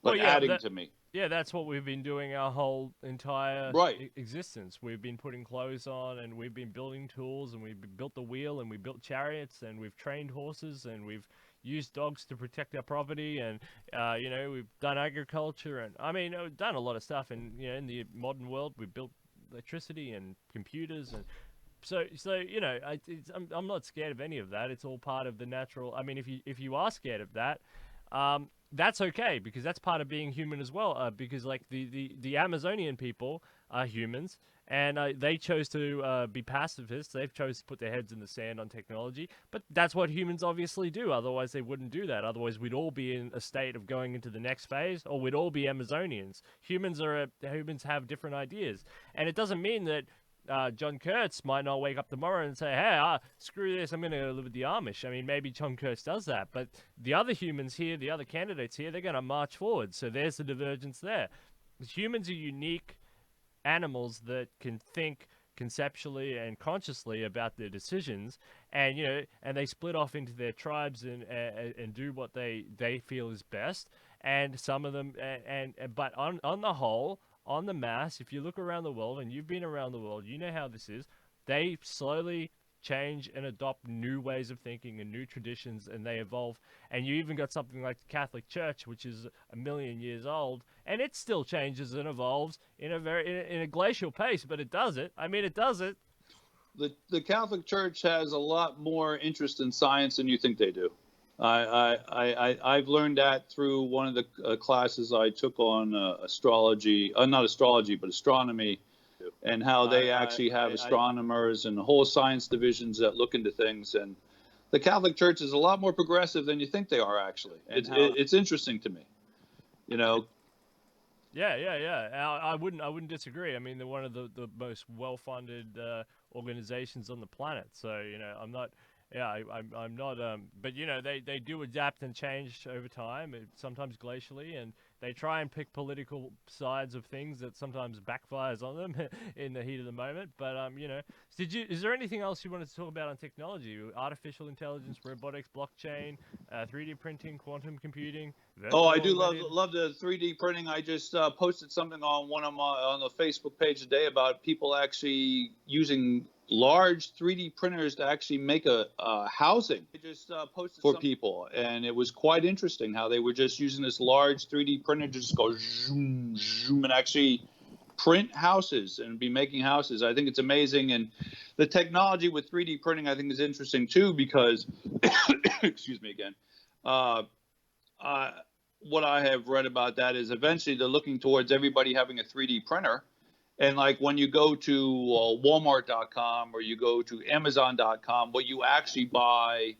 Well, but yeah, adding to me. yeah, that's what we've been doing our whole entire Right. existence. We've been putting clothes on, and we've been building tools, and we've built the wheel, and we built chariots, and we've trained horses, and we've used dogs to protect our property, and you know, we've done agriculture, and I mean, we've done a lot of stuff. And you know, in the modern world, we've built electricity and computers, and so you know, I'm not scared of any of that. It's all part of the natural. I mean, if you are scared of that, that's okay because that's part of being human as well. Because like the Amazonian people are humans, and they chose to be pacifists. They've chose to put their heads in the sand on technology, but that's what humans obviously do. Otherwise, they wouldn't do that. Otherwise, we'd all be in a state of going into the next phase, or we'd all be Amazonians. Humans have different ideas, and it doesn't mean that John Kurtz might not wake up tomorrow and say, hey, screw this, I'm going to live with the Amish. I mean, maybe John Kurtz does that, but the other humans here, the other candidates here, they're going to march forward. So there's the divergence there. Humans are unique animals that can think conceptually and consciously about their decisions, and you know, and they split off into their tribes and do what they feel is best. And some of them, but on the whole, on the mass, if you look around the world, and you've been around the world, you know how this is. They slowly change and adopt new ways of thinking and new traditions, and they evolve. And you even got something like the Catholic Church, which is 1,000,000 years old, and it still changes and evolves in a glacial pace, but it does it. I mean, it does it. The Catholic Church has a lot more interest in science than you think they do. I've learned that through one of the classes I took on astrology, not astrology, but astronomy, and how they actually have astronomers and whole science divisions that look into things. And the Catholic Church is a lot more progressive than you think they are, actually. It's interesting to me, you know. Yeah. I wouldn't disagree. I mean, they're one of the most well-funded organizations on the planet. So you know, I'm not. Yeah, I'm not. But you know, they do adapt and change over time, sometimes glacially, and they try and pick political sides of things that sometimes backfires on them in the heat of the moment. But you know, is there anything else you wanted to talk about on technology? Artificial intelligence, robotics, blockchain, 3D printing, quantum computing, Oh, I virtual do embedded. love the 3D printing. I just posted something on on the Facebook page today about people actually using large 3D printers to actually make a housing. I just posted for people, and it was quite interesting how they were just using this large 3D printer to just go zoom, zoom, and actually print houses and be making houses. I think it's amazing, and the technology with 3D printing I think is interesting too because, excuse me again. Uh, what I have read about that is eventually they're looking towards everybody having a 3D printer. And like when you go to Walmart.com or you go to Amazon.com, what you actually buy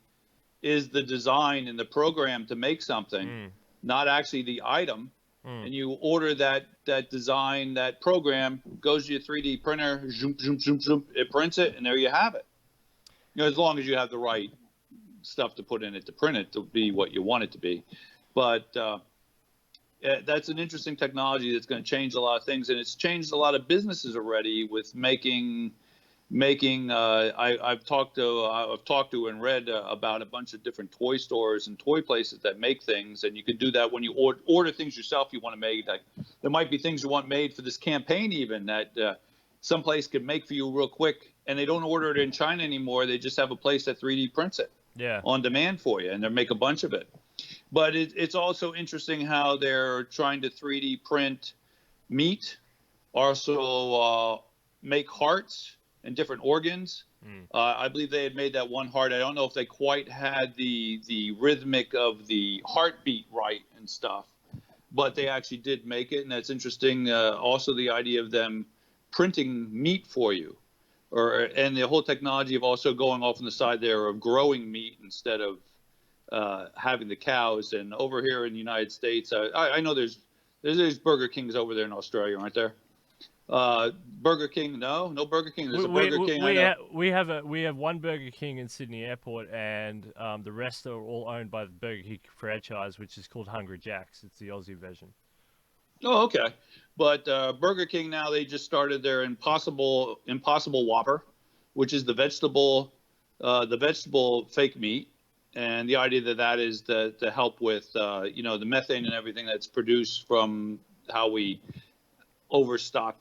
is the design and the program to make something, Mm. not actually the item. Mm. And you order that design, that program goes to your 3D printer, zoom, zoom, zoom, zoom, it prints it, and there you have it. You know, as long as you have the right stuff to put in it to print it to be what you want it to be. But that's an interesting technology that's going to change a lot of things, and it's changed a lot of businesses already with making. I've talked to and read about a bunch of different toy stores and toy places that make things, and you can do that when you order things yourself you want to make. Like there might be things you want made for this campaign, even that someplace could make for you real quick, and they don't order it in China anymore. They just have a place that 3D prints it Yeah. on demand for you, and they make a bunch of it. But it's also interesting how they're trying to 3D print meat, also make hearts and different organs. Mm. I believe they had made that one heart. I don't know if they quite had the rhythmic of the heartbeat right and stuff, but they actually did make it, and that's interesting. Also, the idea of them printing meat for you, and the whole technology of also going off on the side there of growing meat instead of having the cows. And over here in the United States, I know there's Burger Kings over there in Australia, aren't there? Burger King, no Burger King. There's a Burger King I know. We have one Burger King in Sydney Airport, and the rest are all owned by the Burger King franchise, which is called Hungry Jack's. It's the Aussie version. Oh, okay. But Burger King now they just started their Impossible Whopper, which is the vegetable fake meat, and the idea that is to help with the methane and everything that's produced from how we overstock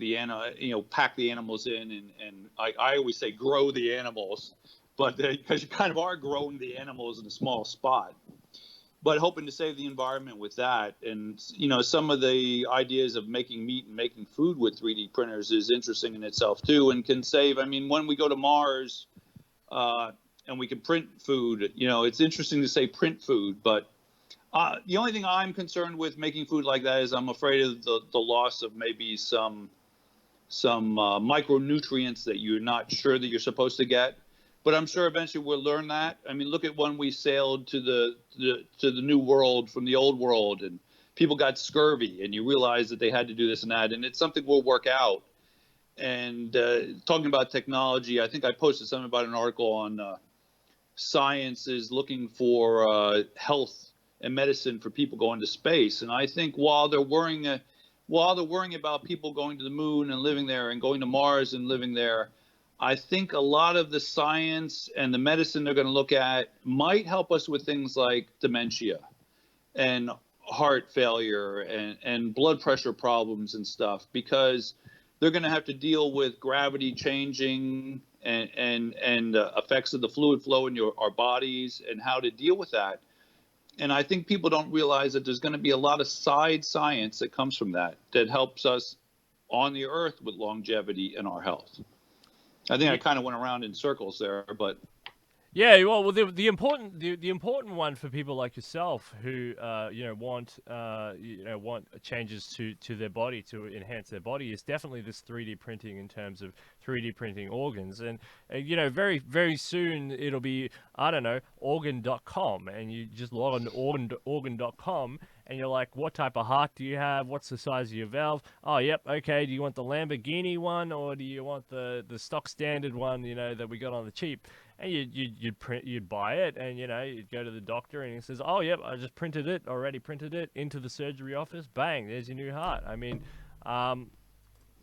pack the animals in, and I always say grow the animals, but because you kind of are growing the animals in a small spot, but hoping to save the environment with that. And some of the ideas of making meat and making food with 3D printers is interesting in itself too, and can save. I mean, when we go to Mars and we can print food, it's interesting to say print food, but the only thing I'm concerned with making food like that is I'm afraid of the loss of maybe some micronutrients that you're not sure that you're supposed to get. But I'm sure eventually we'll learn that. I mean, look at when we sailed to the new world from the old world, and people got scurvy, and you realize that they had to do this and that, and it's something we'll work out. And talking about technology, I think I posted something about an article on science is looking for health and medicine for people going to space. And I think while they're worrying about people going to the moon and living there, and going to Mars and living there, I think a lot of the science and the medicine they're going to look at might help us with things like dementia and heart failure and blood pressure problems and stuff, because they're going to have to deal with gravity changing and effects of the fluid flow in our bodies and how to deal with that. And I think people don't realize that there's going to be a lot of side science that comes from that helps us on the earth with longevity and our health. I think I kind of went around in circles there, but Yeah, well, the important one for people like yourself who want changes to their body to enhance their body is definitely this 3D printing in terms of 3D printing organs, and very very soon it'll be, I don't know, organ.com, and you just log on to organ.com, and you're like, what type of heart do you have? What's the size of your valve? Oh, yep, okay. Do you want the Lamborghini one, or do you want the stock standard one, that we got on the cheap? And you'd buy it, and you'd go to the doctor, and he says, "Oh, yep, I just already printed it into the surgery office. Bang, there's your new heart." I mean,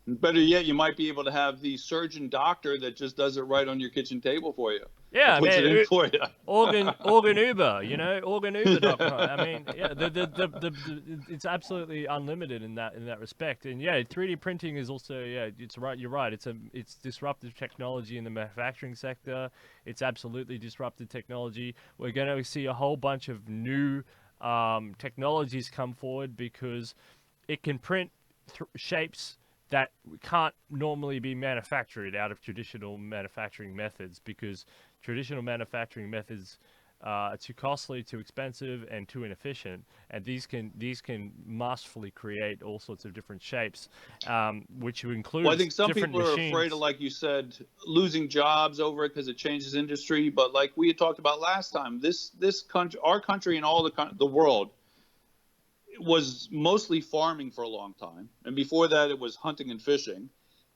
better yet, you might be able to have the surgeon doctor that just does it right on your kitchen table for you. yeah, Puts it in for you. organ Uber, organuber.com. I mean, yeah, it's absolutely unlimited in that respect. And yeah, 3D printing is also, yeah, it's right. You're right. It's disruptive technology in the manufacturing sector. It's absolutely disruptive technology. We're going to see a whole bunch of new technologies come forward because it can print shapes that can't normally be manufactured out of traditional manufacturing methods, because traditional manufacturing methods too costly, too expensive, and too inefficient. And these can masterfully create all sorts of different shapes, which Well, I includes think some different people are afraid of, machines. like you said, losing jobs over it because it changes industry. But like we had talked about last time, this country, our country, and all the world was mostly farming for a long time, and before that, it was hunting and fishing.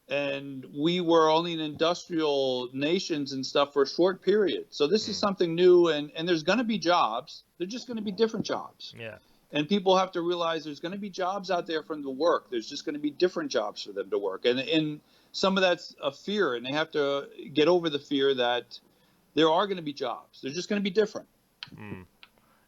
And we were only an industrial nations and stuff for a short period. So this is Mm, something new, and there's going to be jobs. They're just going to be different jobs. yeah. And people have to realize there's going to be jobs out there for them to work. There's just going to be different jobs for them to work. And some of that's a fear, and they have to get over the fear that there are going to be jobs. They're just going to be different. Mm,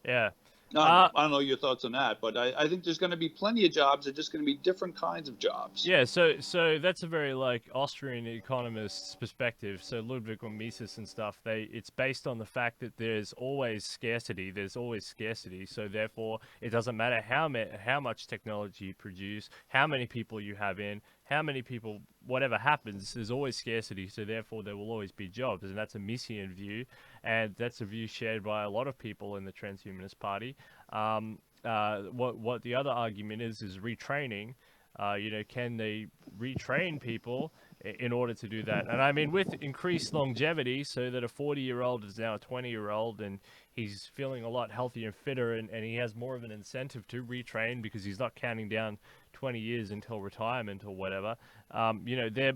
yeah. I Uh, don't know your thoughts on that, but I think there's going to be plenty of jobs. They're just going to be different kinds of jobs. Yeah, so that's a very like Austrian economist's perspective. So Ludwig von Mises and stuff, it's based on the fact that there's always scarcity. There's always scarcity. So therefore, it doesn't matter how much technology you produce, how many people you have in, how many people, whatever happens, there's always scarcity. So therefore, there will always be jobs, and that's a Misesian view, and that's a view shared by a lot of people in the transhumanist party. What the other argument is retraining. Can they retrain people in order to do that? And I mean, with increased longevity, so that a 40-year-old is now a 20-year-old and he's feeling a lot healthier and fitter, and he has more of an incentive to retrain because he's not counting down 20 years until retirement or whatever. There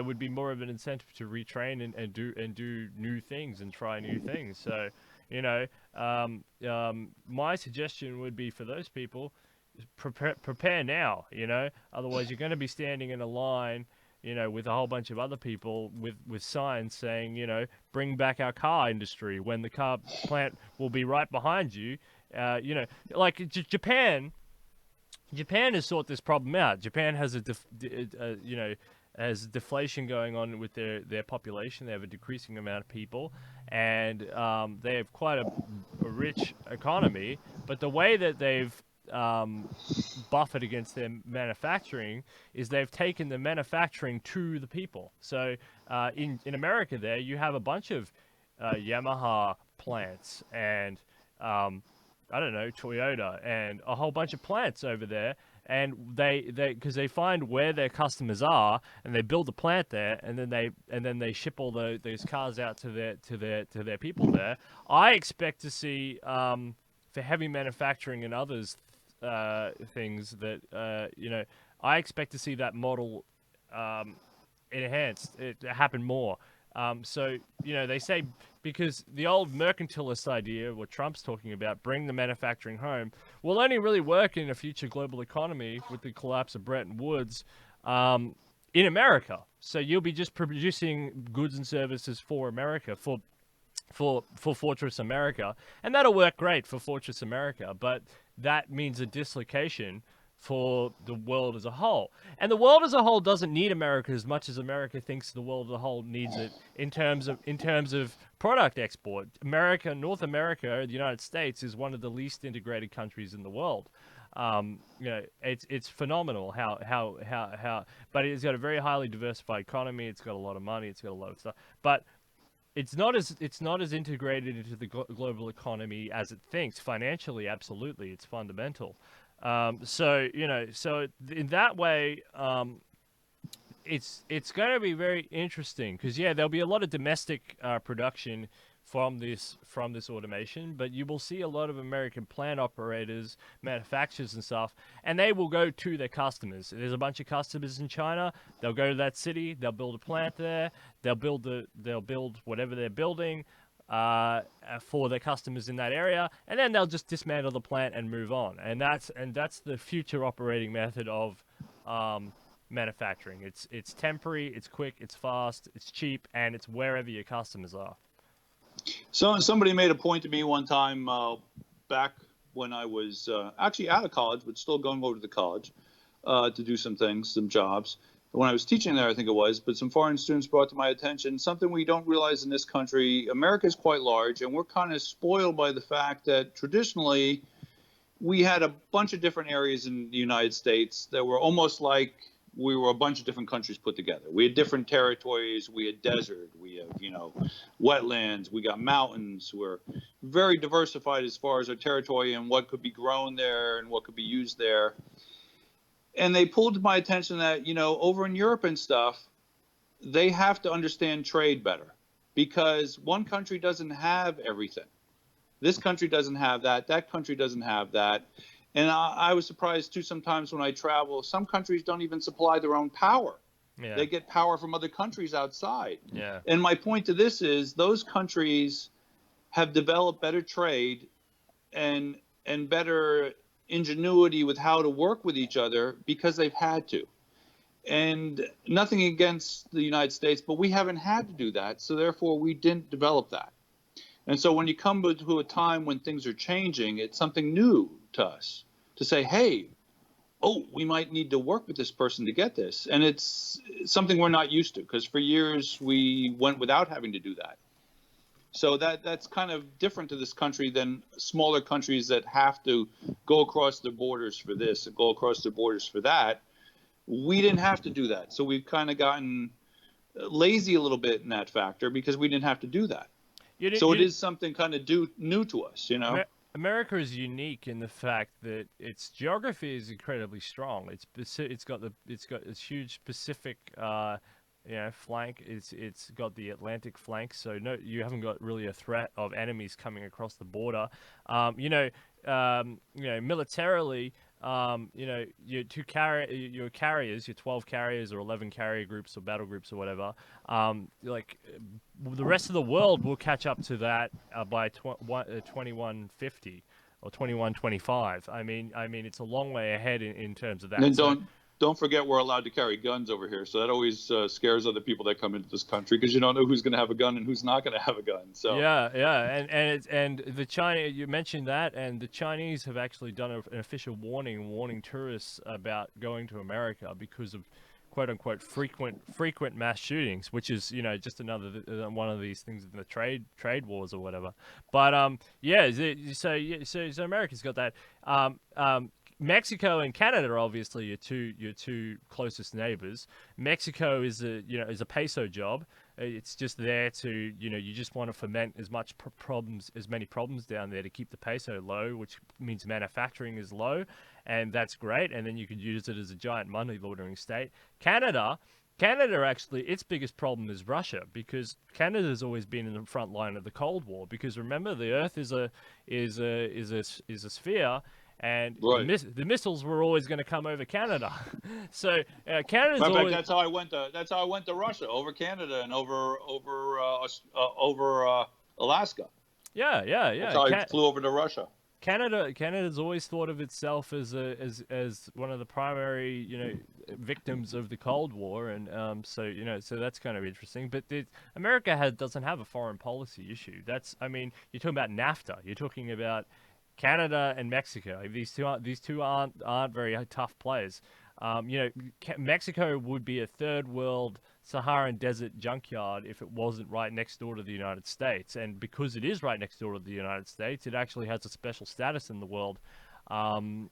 would be more of an incentive to retrain and do new things and try new things. So, my suggestion would be for those people, prepare now. Otherwise you're going to be standing in a line, with a whole bunch of other people with signs saying, bring back our car industry, when the car plant will be right behind you. Like Japan has sorted this problem out. Japan has has deflation going on with their population. They have a decreasing amount of people, and they have quite a rich economy. But the way that they've buffered against their manufacturing is they've taken the manufacturing to the people. So in America, there you have a bunch of Yamaha plants and I don't know, Toyota and a whole bunch of plants over there. And because they find where their customers are, and they build a plant there, and then they ship all those cars out to their people there. I expect to see for heavy manufacturing and others things that I expect to see that model enhanced, it happen more. They say, because the old mercantilist idea, what Trump's talking about, bring the manufacturing home, will only really work in a future global economy with the collapse of Bretton Woods in America. So you'll be just producing goods and services for America, for Fortress America, and that'll work great for Fortress America, but that means a dislocation for the world as a whole. And the world as a whole doesn't need America as much as America thinks the world as a whole needs it in terms of product export. North America, the United States, is one of the least integrated countries in the world. It's phenomenal how but it's got a very highly diversified economy. It's got a lot of money. It's got a lot of stuff, but it's not as integrated into the global economy as it thinks. Financially, absolutely, it's fundamental. So in that way, it's going to be very interesting because there'll be a lot of domestic production from this automation, but you will see a lot of American plant operators, manufacturers and stuff, and they will go to their customers. There's a bunch of customers in China. They'll go to that city. They'll build a plant there. They'll build whatever they're building for their customers in that area, and then they'll just dismantle the plant and move on. And that's the future operating method of manufacturing. It's temporary, it's quick, it's fast, it's cheap, and it's wherever your customers are. So somebody made a point to me one time back when I was actually out of college, but still going over to the college to do some things, some jobs. When I was teaching there, I think it was, but some foreign students brought to my attention something we don't realize in this country. America is quite large, and we're kind of spoiled by the fact that traditionally we had a bunch of different areas in the United States that were almost like we were a bunch of different countries put together. We had different territories. We had desert. We have, wetlands. We got mountains. We're very diversified as far as our territory and what could be grown there and what could be used there. And they pulled to my attention that, over in Europe and stuff, they have to understand trade better because one country doesn't have everything. This country doesn't have that. That country doesn't have that. And I was surprised, too, sometimes when I travel, some countries don't even supply their own power. Yeah. They get power from other countries outside. Yeah. And my point to this is those countries have developed better trade and better ingenuity with how to work with each other because they've had to. And nothing against the United States, but we haven't had to do that. So therefore, we didn't develop that. And so when you come to a time when things are changing, it's something new to us to say, hey, we might need to work with this person to get this. And it's something we're not used to because for years we went without having to do that. So that's kind of different to this country than smaller countries that have to go across their borders for this and go across their borders for that. We didn't have to do that. So we've kind of gotten lazy a little bit in that factor because we didn't have to do that. So it is something kind of new to us, America is unique in the fact that its geography is incredibly strong. It's got this huge Pacific flank. It's got the Atlantic flank, so you haven't got really a threat of enemies coming across the border. Militarily, your carriers, your 12 carriers or 11 carrier groups or battle groups or whatever, the rest of the world will catch up to that by 2150 or 2125. I mean, it's a long way ahead in terms of that. And don't forget we're allowed to carry guns over here, so that always scares other people that come into this country because you don't know who's going to have a gun and who's not going to have a gun. So and the China, you mentioned that, and the Chinese have actually done an official warning tourists about going to America because of quote unquote frequent mass shootings, which is just another one of these things in the trade wars or whatever. But so America's got that. Mexico and Canada are obviously your two closest neighbors. Mexico is a peso job. It's just there to you just want to foment as many problems down there to keep the peso low, which means manufacturing is low, and that's great. And then you could use it as a giant money laundering state. Canada actually, its biggest problem is Russia because Canada's always been in the front line of the Cold War. Because remember, the Earth is a sphere. And right. the missiles were always going to come over Canada, so Canada's in fact, always. That's how I went to Russia, over Canada and over Alaska. Yeah. That's how I flew over to Russia. Canada's always thought of itself as one of the primary victims of the Cold War, and so that's kind of interesting. But America doesn't have a foreign policy issue. You're talking about NAFTA. You're talking about Canada and Mexico. These two aren't very tough players. Mexico would be a third world Saharan desert junkyard if it wasn't right next door to the United States. And because it is right next door to the United States, it actually has a special status in the world. And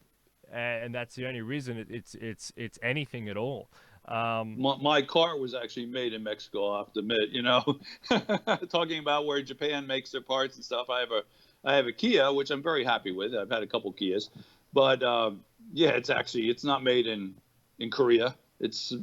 that's the only reason it's anything at all. My car was actually made in Mexico, I have to admit, talking about where Japan makes their parts and stuff. I have a Kia, which I'm very happy with. I've had a couple Kias, but it's not made in Korea. It's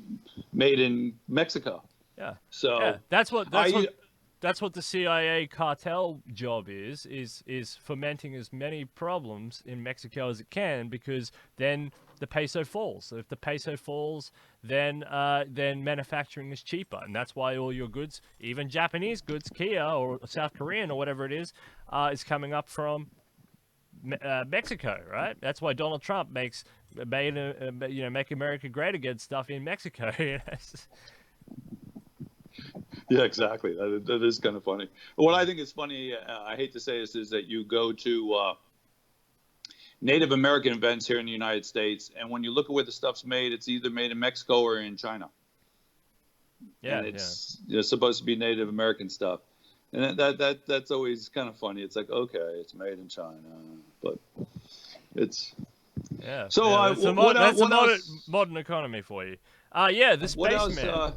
made in Mexico. Yeah. So yeah. That's what the CIA cartel job is fomenting as many problems in Mexico as it can, because then the peso falls. So if the peso falls, then manufacturing is cheaper, and that's why all your goods, even Japanese goods, Kia or South Korean or whatever it is coming up from Mexico, right? That's why Donald Trump make America great again stuff in Mexico. Yeah, exactly. That is kind of funny. What I think is funny, I hate to say this, is that you go to Native American events here in the United States, and when you look at where the stuff's made, it's either made in Mexico or in China. Yeah, and it's supposed to be Native American stuff, and that's always kind of funny. It's like, okay, it's made in China, but it's yeah. So that's a modern economy for you. Yeah, the What else? spaceman.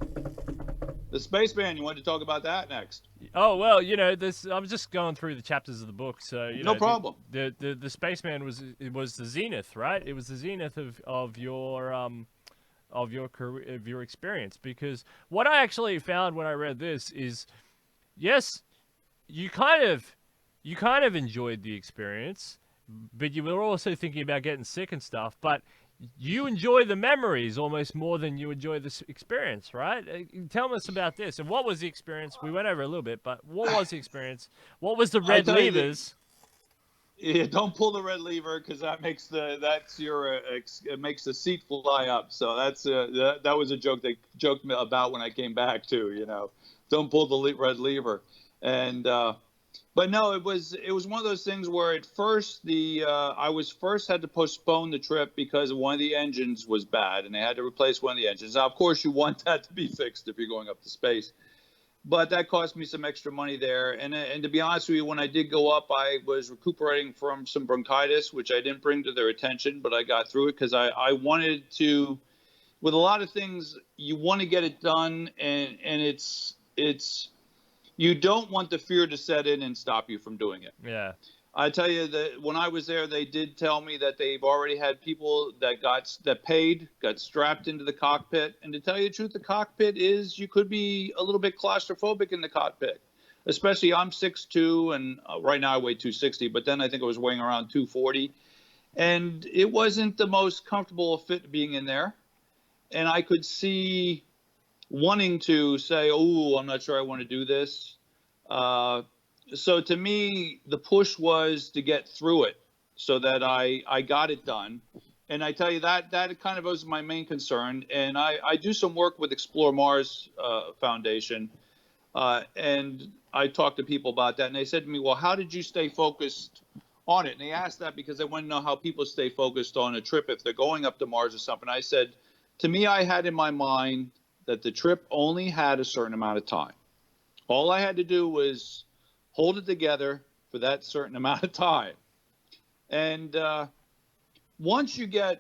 The spaceman. You wanted to talk about that next? Oh well, this. I was just going through the chapters of the book, so No problem. the spaceman was the zenith, right? It was the zenith of your career, of your experience. Because what I actually found when I read this is, yes, you kind of enjoyed the experience, but you were also thinking about getting sick and stuff. But you enjoy the memories almost more than you enjoy this experience, right? Tell us about this. And what was the experience? We went over a little bit, but what was the experience? What was the I red tell you that. levers? Yeah, don't pull the red lever because it makes the seat fly up. So that was a joke they joked me about when I came back too. Don't pull the red lever, and but no, it was one of those things where at first I was first had to postpone the trip because one of the engines was bad and they had to replace one of the engines. Now, of course, you want that to be fixed if you're going up to space. But that cost me some extra money there. And to be honest with you, when I did go up, I was recuperating from some bronchitis, which I didn't bring to their attention, but I got through it because I wanted to. With a lot of things, you want to get it done, and it's you don't want the fear to set in and stop you from doing it. Yeah. I tell you that when I was there, they did tell me that they've already had people that got strapped into the cockpit. And to tell you the truth, the cockpit you could be a little bit claustrophobic in the cockpit. Especially I'm 6'2", and right now I weigh 260, but then I think I was weighing around 240. And it wasn't the most comfortable fit being in there. And I could see wanting to say, oh, I'm not sure I want to do this. So to me, the push was to get through it so that I got it done. And I tell you that kind of was my main concern. And I do some work with Explore Mars Foundation. And I talked to people about that. And they said to me, well, how did you stay focused on it? And they asked that because they want to know how people stay focused on a trip if they're going up to Mars or something. I said, to me, I had in my mind that the trip only had a certain amount of time. All I had to do was hold it together for that certain amount of time. And once you get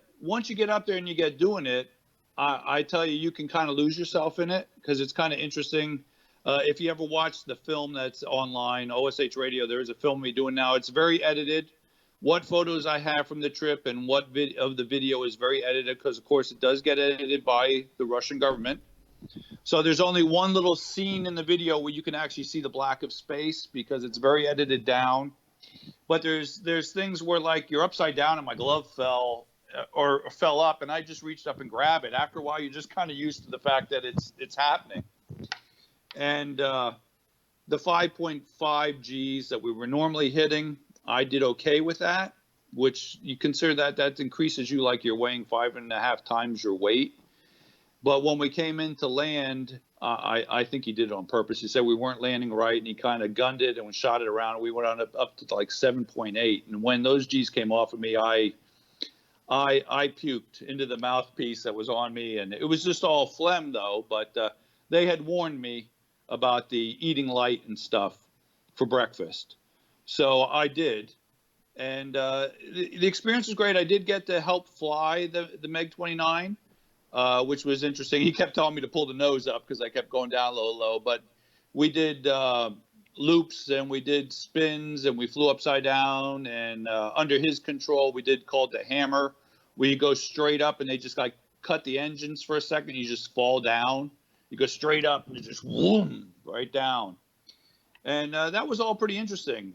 up there and you get doing it, I tell you, you can kind of lose yourself in it because it's kind of interesting. If you ever watch the film that's online, OSH Radio, there is a film we're doing now. It's very edited. What photos I have from the trip and what of the video is very edited because, of course, it does get edited by the Russian government. So there's only one little scene in the video where you can actually see the black of space because it's very edited down. But there's things where like you're upside down and my glove fell up and I just reached up and grabbed it. After a while, you're just kind of used to the fact that it's happening. And the 5.5 Gs that we were normally hitting, I did okay with that, which you consider that increases you like you're weighing 5.5 times your weight. But when we came into land, I think he did it on purpose. He said we weren't landing right, and he kind of gunned it and we shot it around. And we went on up to like 7.8. And when those G's came off of me, I puked into the mouthpiece that was on me. And it was just all phlegm, though. But they had warned me about the eating light and stuff for breakfast. So I did. And the experience was great. I did get to help fly the MiG-29. Which was interesting. He kept telling me to pull the nose up because I kept going down low. But we did loops and we did spins and we flew upside down. And under his control, we did called the hammer, where you go straight up and they just like cut the engines for a second. You just fall down. You go straight up and it just whoom right down. And that was all pretty interesting.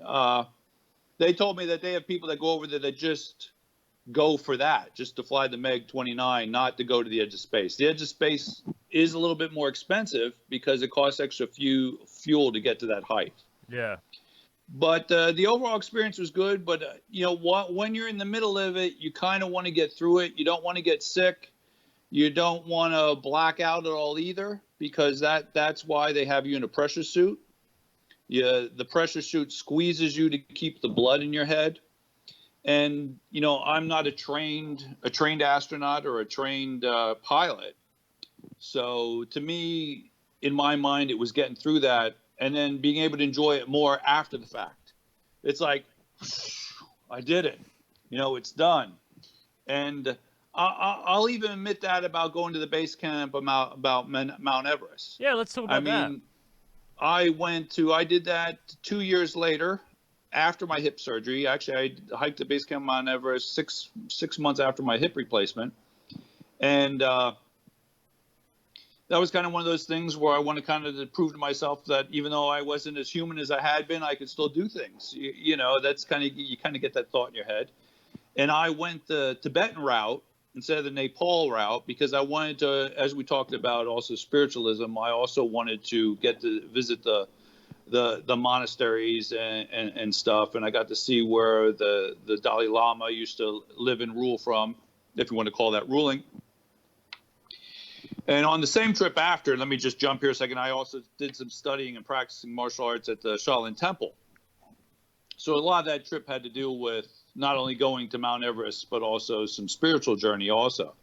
They told me that they have people that go over there that just go for that, just to fly the MiG-29, not to go to the edge of space. The edge of space is a little bit more expensive because it costs extra fuel to get to that height. Yeah. But the overall experience was good. But when you're in the middle of it, you kind of want to get through it. You don't want to get sick. You don't want to black out at all either, because that's why they have you in a pressure suit. The pressure suit squeezes you to keep the blood in your head. And, I'm not a trained astronaut or a trained pilot. So to me, in my mind, it was getting through that and then being able to enjoy it more after the fact. It's like, I did it. It's done. And I'll even admit that about going to the base camp about Mount Everest. Yeah, let's talk I about that. mean, I did that 2 years later after my hip surgery. Actually, I hiked the base camp Mount Everest six months after my hip replacement. And that was kind of one of those things where I want to kind of prove to myself that even though I wasn't as human as I had been, I could still do things. You know, that's kind of, you kind of get that thought in your head. And I went the Tibetan route instead of the Nepal route because I wanted to, as we talked about, also spiritualism. I also wanted to get to visit the monasteries and stuff, and I got to see where the Dalai Lama used to live and rule from, if you want to call that ruling. And on the same trip after, let me just jump here a second, I also did some studying and practicing martial arts at the Shaolin Temple. So a lot of that trip had to do with not only going to Mount Everest, but also some spiritual journey also.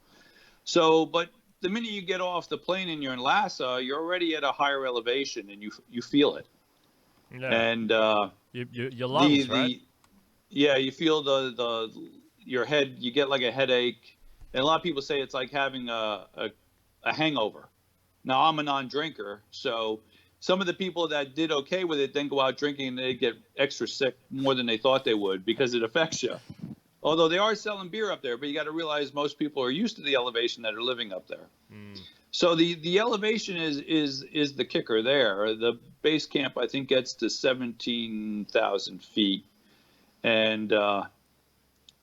So, but the minute you get off the plane and you're in Lhasa, you're already at a higher elevation and you feel it. Yeah. And Your lungs, right? yeah, you feel your head, you get like a headache. And a lot of people say it's like having a hangover. Now, I'm a non-drinker, so some of the people that did okay with it then go out drinking and they get extra sick more than they thought they would because it affects you. Although they are selling beer up there, but you got to realize most people are used to the elevation that are living up there. So the elevation is the kicker there. The base camp, I think, gets to 17,000 feet, and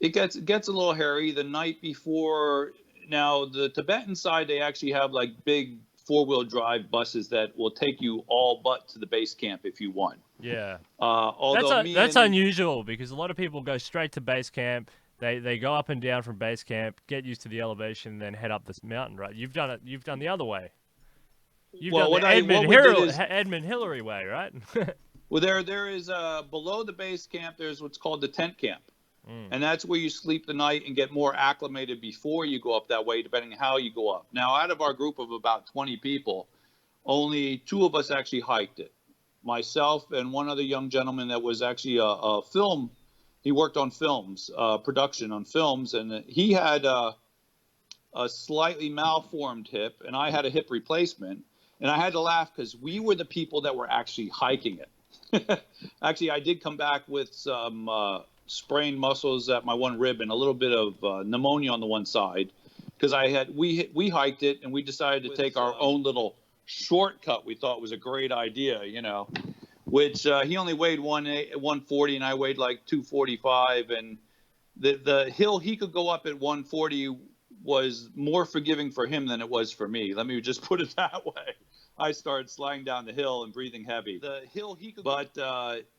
it gets a little hairy the night before. Now, the Tibetan side, they actually have like big 4-wheel drive buses that will take you all but to the base camp if you want. Yeah. Although That's unusual because a lot of people go straight to base camp. They go up and down from base camp, get used to the elevation, and then head up this mountain. Right? You've done it. You've done the other way. You've done the what we did is, Edmund Hillary way, right? well, there is below the base camp. There's what's called the tent camp. And that's where you sleep the night and get more acclimated before you go up that way, depending on how you go up. Now, out of our group of about 20 people, only 2 of us actually hiked it. Myself and one other young gentleman that was actually a film. He worked on films, production on films, and he had a slightly malformed hip, and I had a hip replacement. And I had to laugh because we were the people that were actually hiking it. Actually, I did come back with some sprained muscles at my one rib and a little bit of pneumonia on the one side because we hiked it and we decided to take our own little shortcut. We thought was a great idea, you know, which he only weighed 140 and I weighed like 245, and the hill he could go up at 140 was more forgiving for him than it was for me. Let me just put it that way. I started sliding down the hill and breathing heavy. The hill he could, but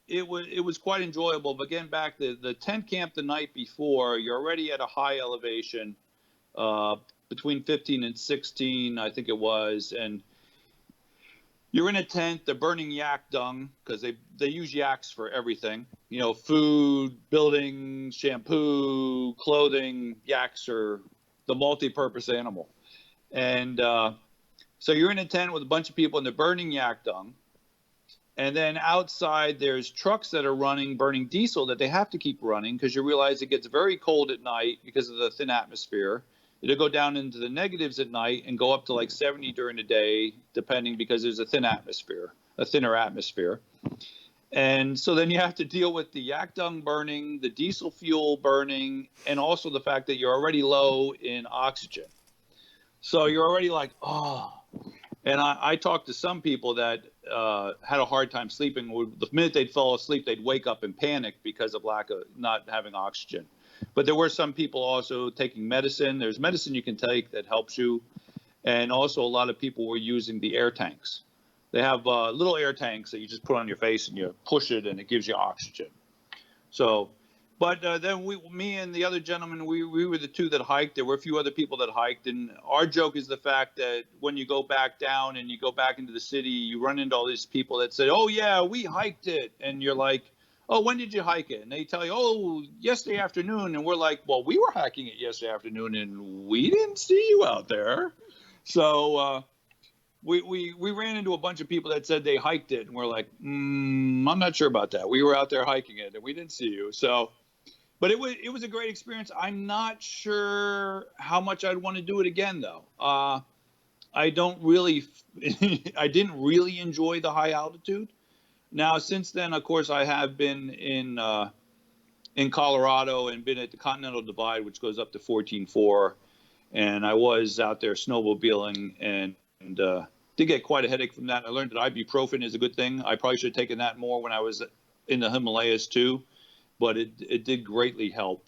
it was quite enjoyable. But getting back, the tent camp the night before, you're already at a high elevation, between 15 and 16, I think it was, and you're in a tent. They're burning yak dung because they use yaks for everything. You know, food, building, shampoo, clothing. Yaks are the multi-purpose animal, and so you're in a tent with a bunch of people and they're burning yak dung. And then outside there's trucks that are burning diesel that they have to keep running because you realize it gets very cold at night because of the thin atmosphere. It'll go down into the negatives at night and go up to like 70 during the day, depending, because there's a thinner atmosphere. And so then you have to deal with the yak dung burning, the diesel fuel burning, and also the fact that you're already low in oxygen. So you're already like, oh. And I talked to some people that had a hard time sleeping. The minute they'd fall asleep, they'd wake up and panic because of lack of not having oxygen. But there were some people also taking medicine. There's medicine you can take that helps you. And also a lot of people were using the air tanks. They have little air tanks that you just put on your face and you push it and it gives you oxygen. So, but then me and the other gentleman, we were the 2 that hiked. There were a few other people that hiked. And our joke is the fact that when you go back down and you go back into the city, you run into all these people that say, oh, yeah, we hiked it. And you're like, oh, when did you hike it? And they tell you, oh, yesterday afternoon. And we're like, well, we were hiking it yesterday afternoon and we didn't see you out there. So we ran into a bunch of people that said they hiked it. And we're like, I'm not sure about that. We were out there hiking it and we didn't see you. So, But it was a great experience. I'm not sure how much I'd want to do it again, though. I don't really, I didn't really enjoy the high altitude. Now, since then, of course, I have been in Colorado and been at the Continental Divide, which goes up to 14.4, and I was out there snowmobiling and did get quite a headache from that. I learned that ibuprofen is a good thing. I probably should have taken that more when I was in the Himalayas too, but it did greatly help.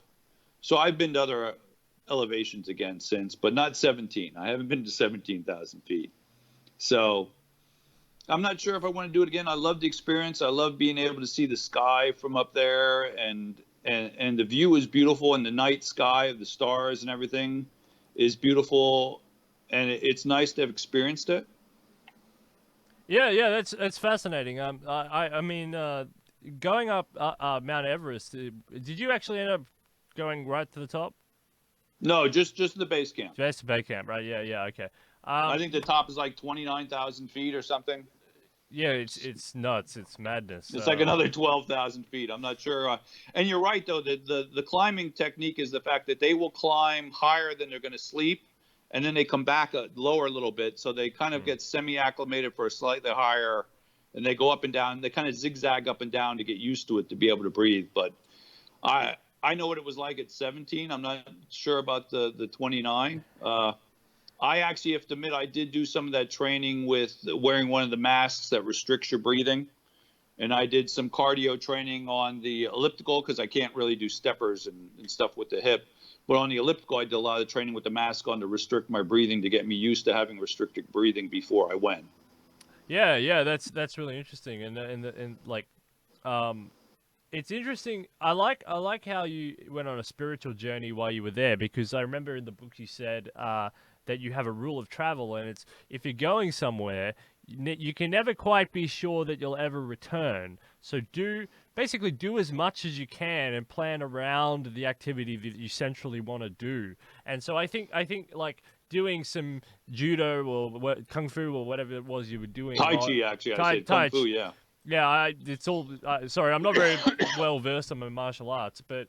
So I've been to other elevations again since, but not 17. I haven't been to 17,000 feet. So I'm not sure if I want to do it again. I love the experience. I love being able to see the sky from up there, and the view is beautiful, and the night sky of the stars and everything is beautiful, and it's nice to have experienced it. Yeah, that's fascinating. I mean, going up Mount Everest, did you actually end up going right to the top? No, just the base camp. Just base camp, right? Yeah, okay. I think the top is like 29,000 feet or something. Yeah, it's nuts. It's madness. It's like another 12,000 feet. I'm not sure. And you're right, though, that the climbing technique is the fact that they will climb higher than they're going to sleep, and then they come back lower a little bit. So they kind of get semi-acclimated for a slightly higher, and they go up and down. They kind of zigzag up and down to get used to it, to be able to breathe. But I know what it was like at 17. I'm not sure about the 29. I actually have to admit I did do some of that training with wearing one of the masks that restricts your breathing. And I did some cardio training on the elliptical because I can't really do steppers and stuff with the hip. But on the elliptical, I did a lot of training with the mask on to restrict my breathing to get me used to having restricted breathing before I went. Yeah, that's really interesting, and like, it's interesting. I like how you went on a spiritual journey while you were there, because I remember in the book you said that you have a rule of travel, and it's if you're going somewhere, you can never quite be sure that you'll ever return. So basically do as much as you can and plan around the activity that you centrally want to do. And so I think like doing some judo or kung fu or whatever it was you were doing. Tai Chi, actually. I said Kung Fu, yeah. Yeah, it's all. Sorry, I'm not very well versed on my martial arts, but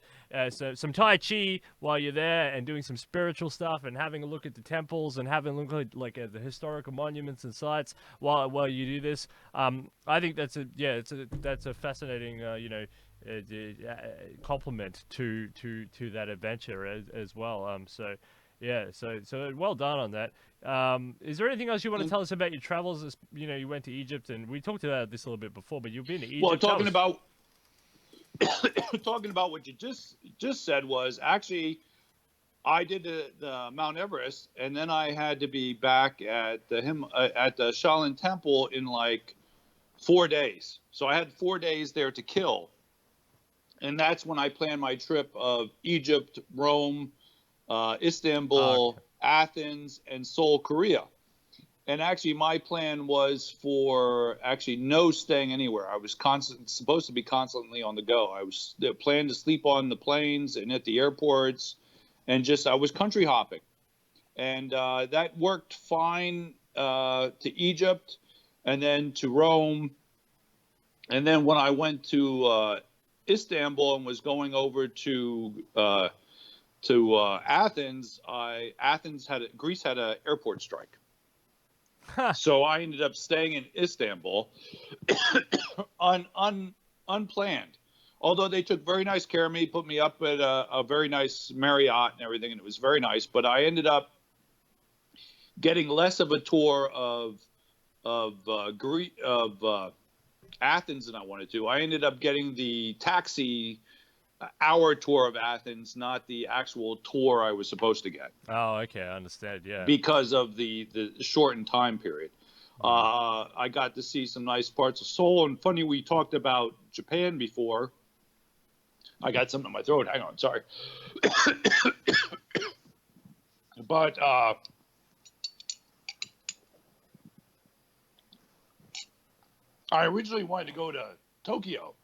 so some Tai Chi while you're there, and doing some spiritual stuff, and having a look at the temples, and having a look at the historical monuments and sites while you do this. I think that's a fascinating compliment to that adventure as well. So. Yeah, so well done on that. Is there anything else you want to tell us about your travels? You went to Egypt, and we talked about this a little bit before, but you've been to Egypt. Well, talking about what you just said was actually I did the Mount Everest, and then I had to be back at the Shaolin Temple in like 4 days. So I had 4 days there to kill, and that's when I planned my trip of Egypt, Rome, Istanbul, Athens, and Seoul, Korea. And actually, my plan was for actually no staying anywhere. I was supposed to be constantly on the go. I was planned to sleep on the planes and at the airports, and I was country hopping. And that worked fine to Egypt, and then to Rome. And then when I went to Istanbul and was going over to Athens, Greece had an airport strike. So I ended up staying in Istanbul unplanned. Although they took very nice care of me, put me up at a very nice Marriott and everything, and it was very nice. But I ended up getting less of a tour of Athens than I wanted to. I ended up getting the taxi hour tour of Athens, not the actual tour I was supposed to get. Oh, okay, I understand. Yeah, because of the shortened time period. I got to see some nice parts of Seoul. And funny, we talked about Japan before. I got something in my throat. Hang on, sorry. But I originally wanted to go to Tokyo.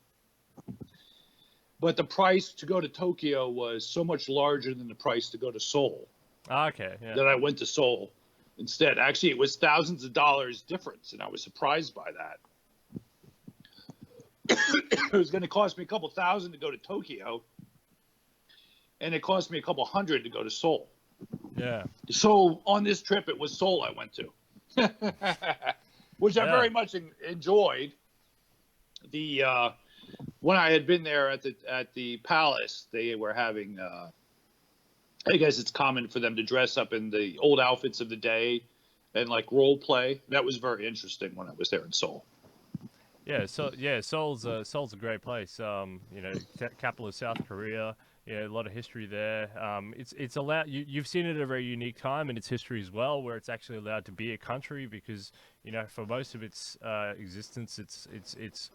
But the price to go to Tokyo was so much larger than the price to go to Seoul. Okay, yeah. That I went to Seoul instead. Actually, it was thousands of dollars difference, and I was surprised by that. It was going to cost me a couple thousand to go to Tokyo, and it cost me a couple hundred to go to Seoul. Yeah. So on this trip, it was Seoul I went to, which I very much enjoyed. The when I had been there at the palace, they were having. I guess it's common for them to dress up in the old outfits of the day and like role play. That was very interesting when I was there in Seoul. Yeah, Seoul's a great place. You know, capital of South Korea. Yeah, a lot of history there. It's allowed you've seen it at a very unique time in its history as well, where it's actually allowed to be a country because you know for most of its existence, it's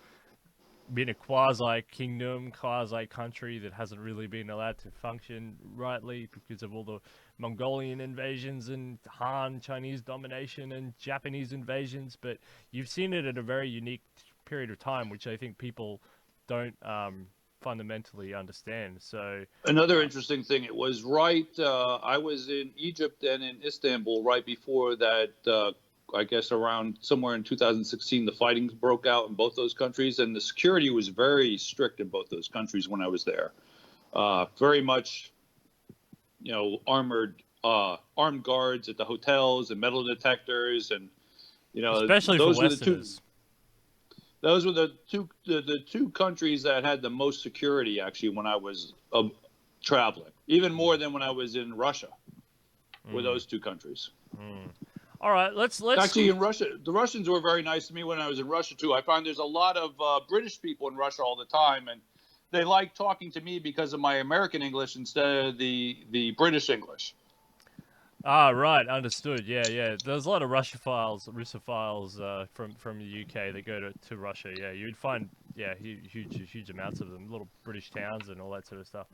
been a quasi kingdom, quasi country that hasn't really been allowed to function rightly because of all the Mongolian invasions and Han Chinese domination and Japanese invasions. But you've seen it at a very unique period of time, which I think people don't fundamentally understand. So Another interesting thing, it was right. I was in Egypt and in Istanbul right before that. I guess around somewhere in 2016, the fighting broke out in both those countries, and the security was very strict in both those countries when I was there. Very much, you know, armed guards at the hotels and metal detectors, and you know, especially for Westerners. Those were the two countries that had the most security actually when I was traveling, even more than when I was in Russia. Were those two countries? All right, let's actually in Russia. The Russians were very nice to me when I was in Russia too. I find there's a lot of British people in Russia all the time, and they like talking to me because of my American English instead of the British English. Ah, right, understood. Yeah. There's a lot of Russophiles from the UK that go to Russia. Yeah, you'd find huge amounts of them, little British towns and all that sort of stuff.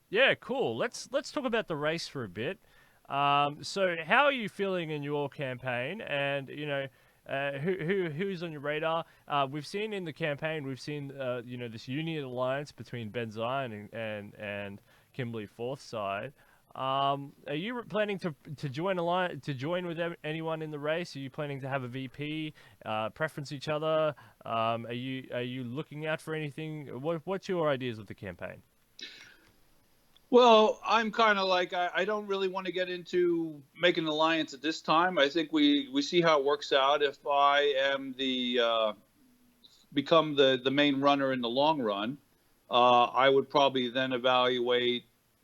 Yeah, cool. Let's talk about the race for a bit. So how are you feeling in your campaign? And you know, who's on your radar? We've seen in the campaign, you know, this union alliance between Ben Zion and Kimberly Forsyth. Are you planning to join with anyone in the race? Are you planning to have a VP, preference each other? Are you looking out for anything? What's your ideas of the campaign? Well, I'm kind of like I don't really want to get into making an alliance at this time. I think we see how it works out. If I am become the main runner in the long run, I would probably then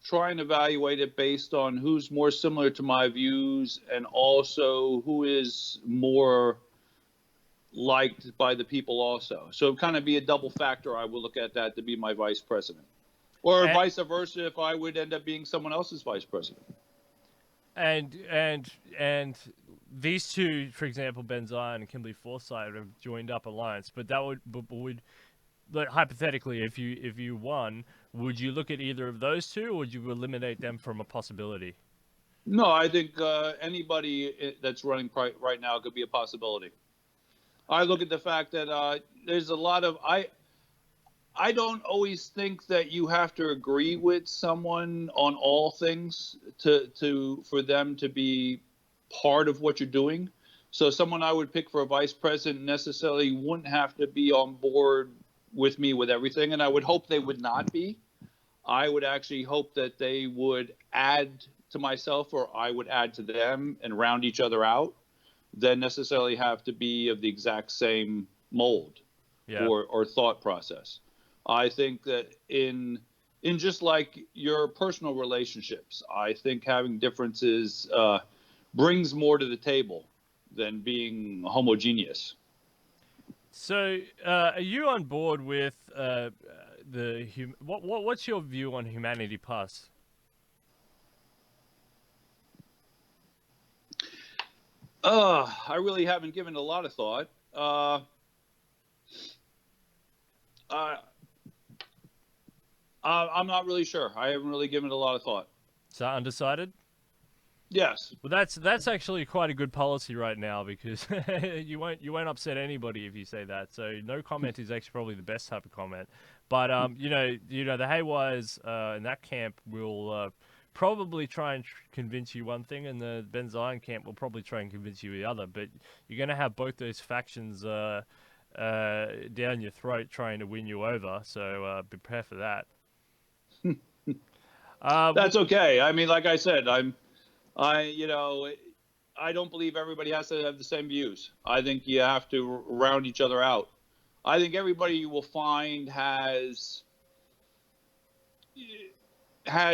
try and evaluate it based on who's more similar to my views and also who is more liked by the people also. So kind of be a double factor. I will look at that to be my vice president. Or vice versa, if I would end up being someone else's vice president. And these two, for example, Ben Zion and Kimberly Forsyth, have joined up alliance. But that would like, hypothetically, if you won, would you look at either of those two, or would you eliminate them from a possibility? No, I think anybody that's running right now could be a possibility. I look at the fact that there's a lot of I don't always think that you have to agree with someone on all things for them to be part of what you're doing. So someone I would pick for a vice president necessarily wouldn't have to be on board with me with everything, and I would hope they would not be. I would actually hope that they would add to myself or I would add to them and round each other out, than necessarily have to be of the exact same mold or thought process. I think that in just like your personal relationships, I think having differences brings more to the table than being homogeneous. So, are you on board with what's your view on Humanity Plus? I really haven't given a lot of thought. I'm not really sure. I haven't really given it a lot of thought. So undecided? Yes. Well, that's actually quite a good policy right now because you won't upset anybody if you say that. So no comment is actually probably the best type of comment. But you know the Haywires in that camp will probably try and convince you one thing, and the Ben Zion camp will probably try and convince you the other. But you're going to have both those factions down your throat trying to win you over. So prepare for that. That's okay. I mean, like I said, you know, I don't believe everybody has to have the same views. I think you have to round each other out. I think everybody you will find has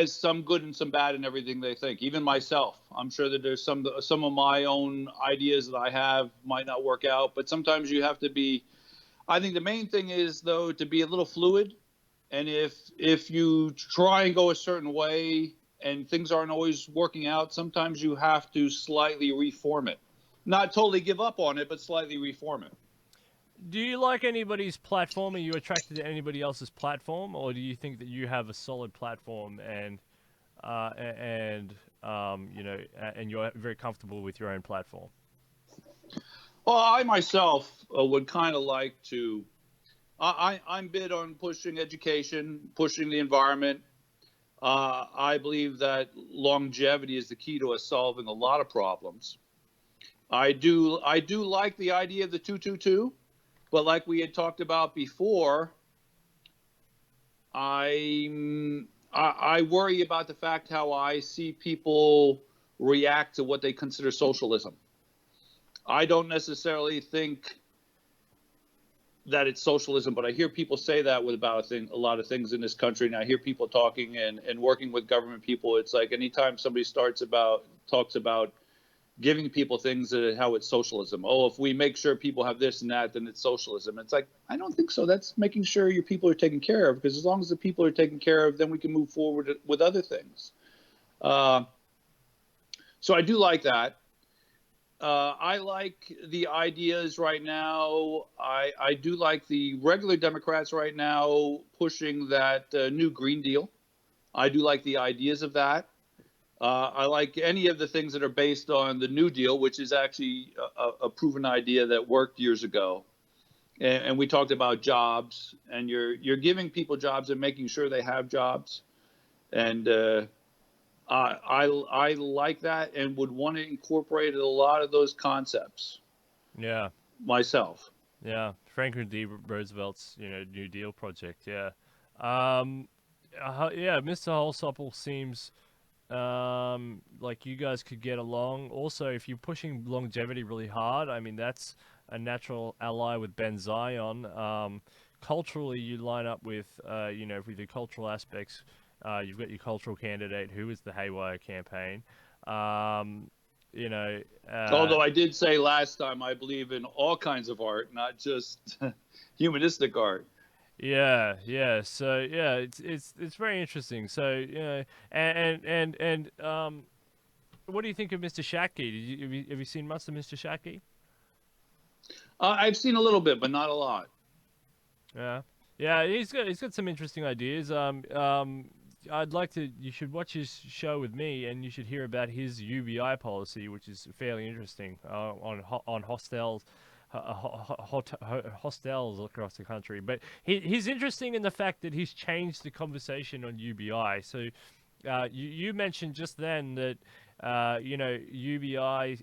some good and some bad in everything they think. Even myself, I'm sure that there's some of my own ideas that I have might not work out, but sometimes you have to be. I think the main thing is though to be a little fluid, and if you try and go a certain way and things aren't always working out, sometimes you have to slightly reform it. Not totally give up on it, but slightly reform it. Do you like anybody's platform? Are you attracted to anybody else's platform, or do you think that you have a solid platform and you know, and you're very comfortable with your own platform? Well, I myself would kind of like to. I'm big on pushing education, pushing the environment. I believe that longevity is the key to us solving a lot of problems. I do like the idea of the 222, but like we had talked about before, I worry about the fact how I see people react to what they consider socialism. I don't necessarily think that it's socialism, but I hear people say that with about a lot of things in this country, and I hear people talking and working with government people. It's like anytime somebody talks about giving people things that how it's socialism. Oh, if we make sure people have this and that, then it's socialism. It's like I don't think so. That's making sure your people are taken care of, because as long as the people are taken care of, then we can move forward with other things. Uh, so I do like that. I like the ideas right now. I do like the regular Democrats right now pushing that new Green Deal. I do like the ideas of that. I like any of the things that are based on the New Deal, which is actually a proven idea that worked years ago. And we talked about jobs, and you're giving people jobs and making sure they have jobs. And I like that and would want to incorporate a lot of those concepts Yeah, myself. yeah. Franklin D. Roosevelt's, you know, New Deal project. Yeah, um, yeah. Mr. Holsopple seems like you guys could get along. Also, if you're pushing longevity really hard, I mean that's a natural ally with Ben Zion. Culturally, you line up with you know, with the cultural aspects. You've got your cultural candidate, who is the Haywire campaign. Um, you know, Although I did say last time I believe in all kinds of art, not just humanistic art. yeah, yeah. So yeah, it's very interesting. So you know, and what do you think of Mr. Shatkey? Have you seen much of Mr. Shatkey? I've seen a little bit, but not a lot. Yeah, yeah. He's got some interesting ideas. I'd like to. You should watch his show with me, and you should hear about his UBI policy, which is fairly interesting. On hostels. Hostels across the country, but he's interesting in the fact that he's changed the conversation on UBI. So, you mentioned just then that you know, UBI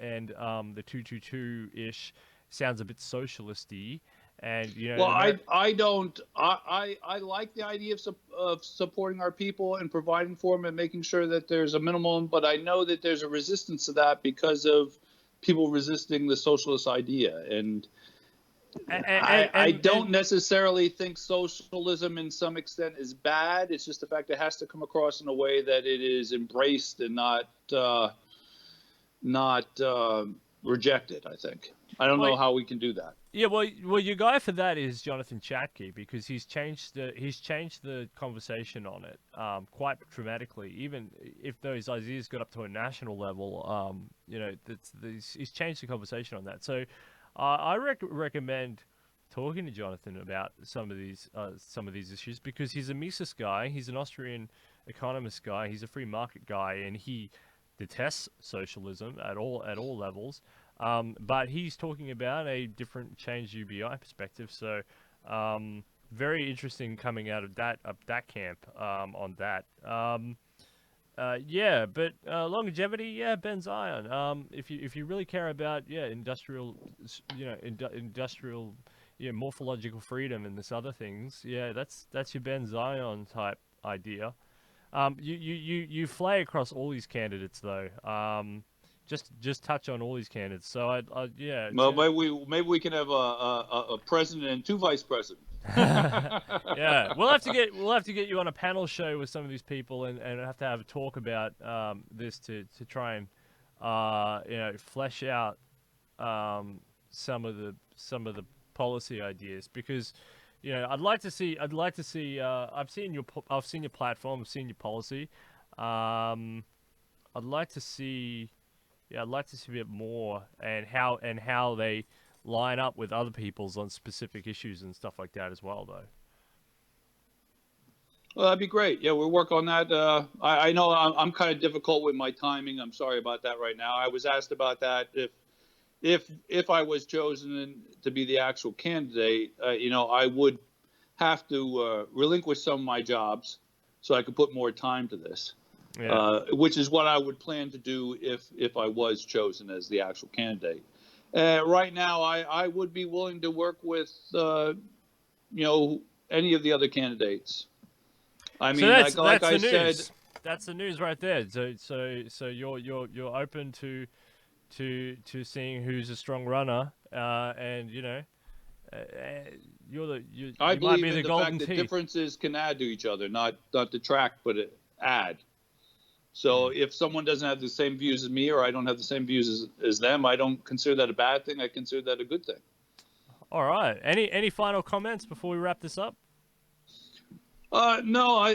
and the 222 ish sounds a bit socialisty, and you know, Well, I don't I like the idea of supporting our people and providing for them and making sure that there's a minimum, but I know that there's a resistance to that because of people resisting the socialist idea, and I don't and necessarily think socialism in some extent is bad. It's just the fact it has to come across in a way that it is embraced and not rejected. I think I don't well, know how we can do that. yeah, well, your guy for that is Jonathan Chatke, because he's changed the conversation on it quite dramatically. Even if those ideas got up to a national level, you know, he's changed the conversation on that. So, I recommend talking to Jonathan about some of these issues, because he's a Mises guy. He's an Austrian economist guy. He's a free market guy, and he detests socialism at all levels. But he's talking about a different change UBI perspective. So, very interesting coming out of that camp on that. Yeah, but longevity, yeah, Ben Zion. If you really care about, yeah, industrial, you know, industrial, yeah, morphological freedom and this other things, yeah, that's your Ben Zion type idea. You flay across all these candidates though. Just touch on all these candidates. So yeah. Well, maybe we can have a president and two vice presidents. Yeah, we'll have to get you on a panel show with some of these people and have a talk about this to try and flesh out some of the policy ideas, because I'd like to see I've seen your platform, I've seen your policy. I'd like to see a bit more, and how they line up with other people's on specific issues and stuff like that as well, though. Well, that'd be great. Yeah, we'll work on that. I know I'm kind of difficult with my timing. I'm sorry about that right now. I was asked about that if I was chosen to be the actual candidate. I would have to relinquish some of my jobs so I could put more time to this. Yeah. Which is what I would plan to do if I was chosen as the actual candidate. Right now, I would be willing to work with any of the other candidates. I mean, so like I the said, news. That's the news right there. So you're open to seeing who's a strong runner, and you I might believe be in the the golden fact that teeth. differences can add to each other, not detract, but add. So if someone doesn't have the same views as me, or I don't have the same views as them, I don't consider that a bad thing. I consider that a good thing. All right. Any final comments before we wrap this up? No.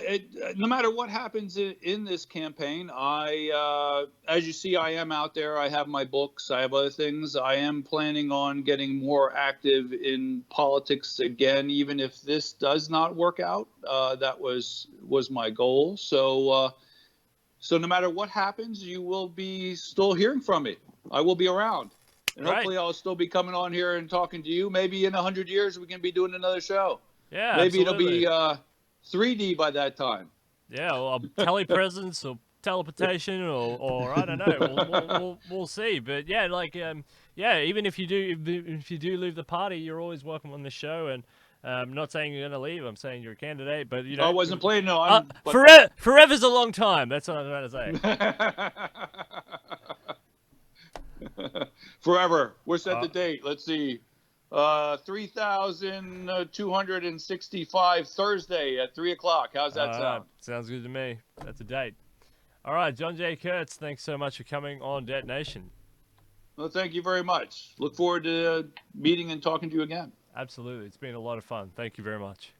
No matter what happens in this campaign, as you see, I am out there. I have my books. I have other things. I am planning on getting more active in politics again, even if this does not work out. That was my goal. So no matter what happens, you will be still hearing from me. I will be around. And Right. hopefully I'll still be coming on here and talking to you. Maybe in 100 years we can be doing another show. Yeah, Maybe absolutely. it'll be 3D by that time. Yeah, or telepresence or teleportation or I don't know. We'll see. But yeah, even if you do leave the party, you're always welcome on the show. And not saying you're gonna leave. I'm saying you're a candidate, but I wasn't playing. No, forever's a long time. That's what I'm trying to say. Forever. What's that the date? Let's see. 3,265 Thursday at 3:00. How's that sound? Sounds good to me. That's a date. All right, John J. Kurtz, thanks so much for coming on Det Nation. Well, thank you very much. Look forward to meeting and talking to you again. Absolutely. It's been a lot of fun. Thank you very much.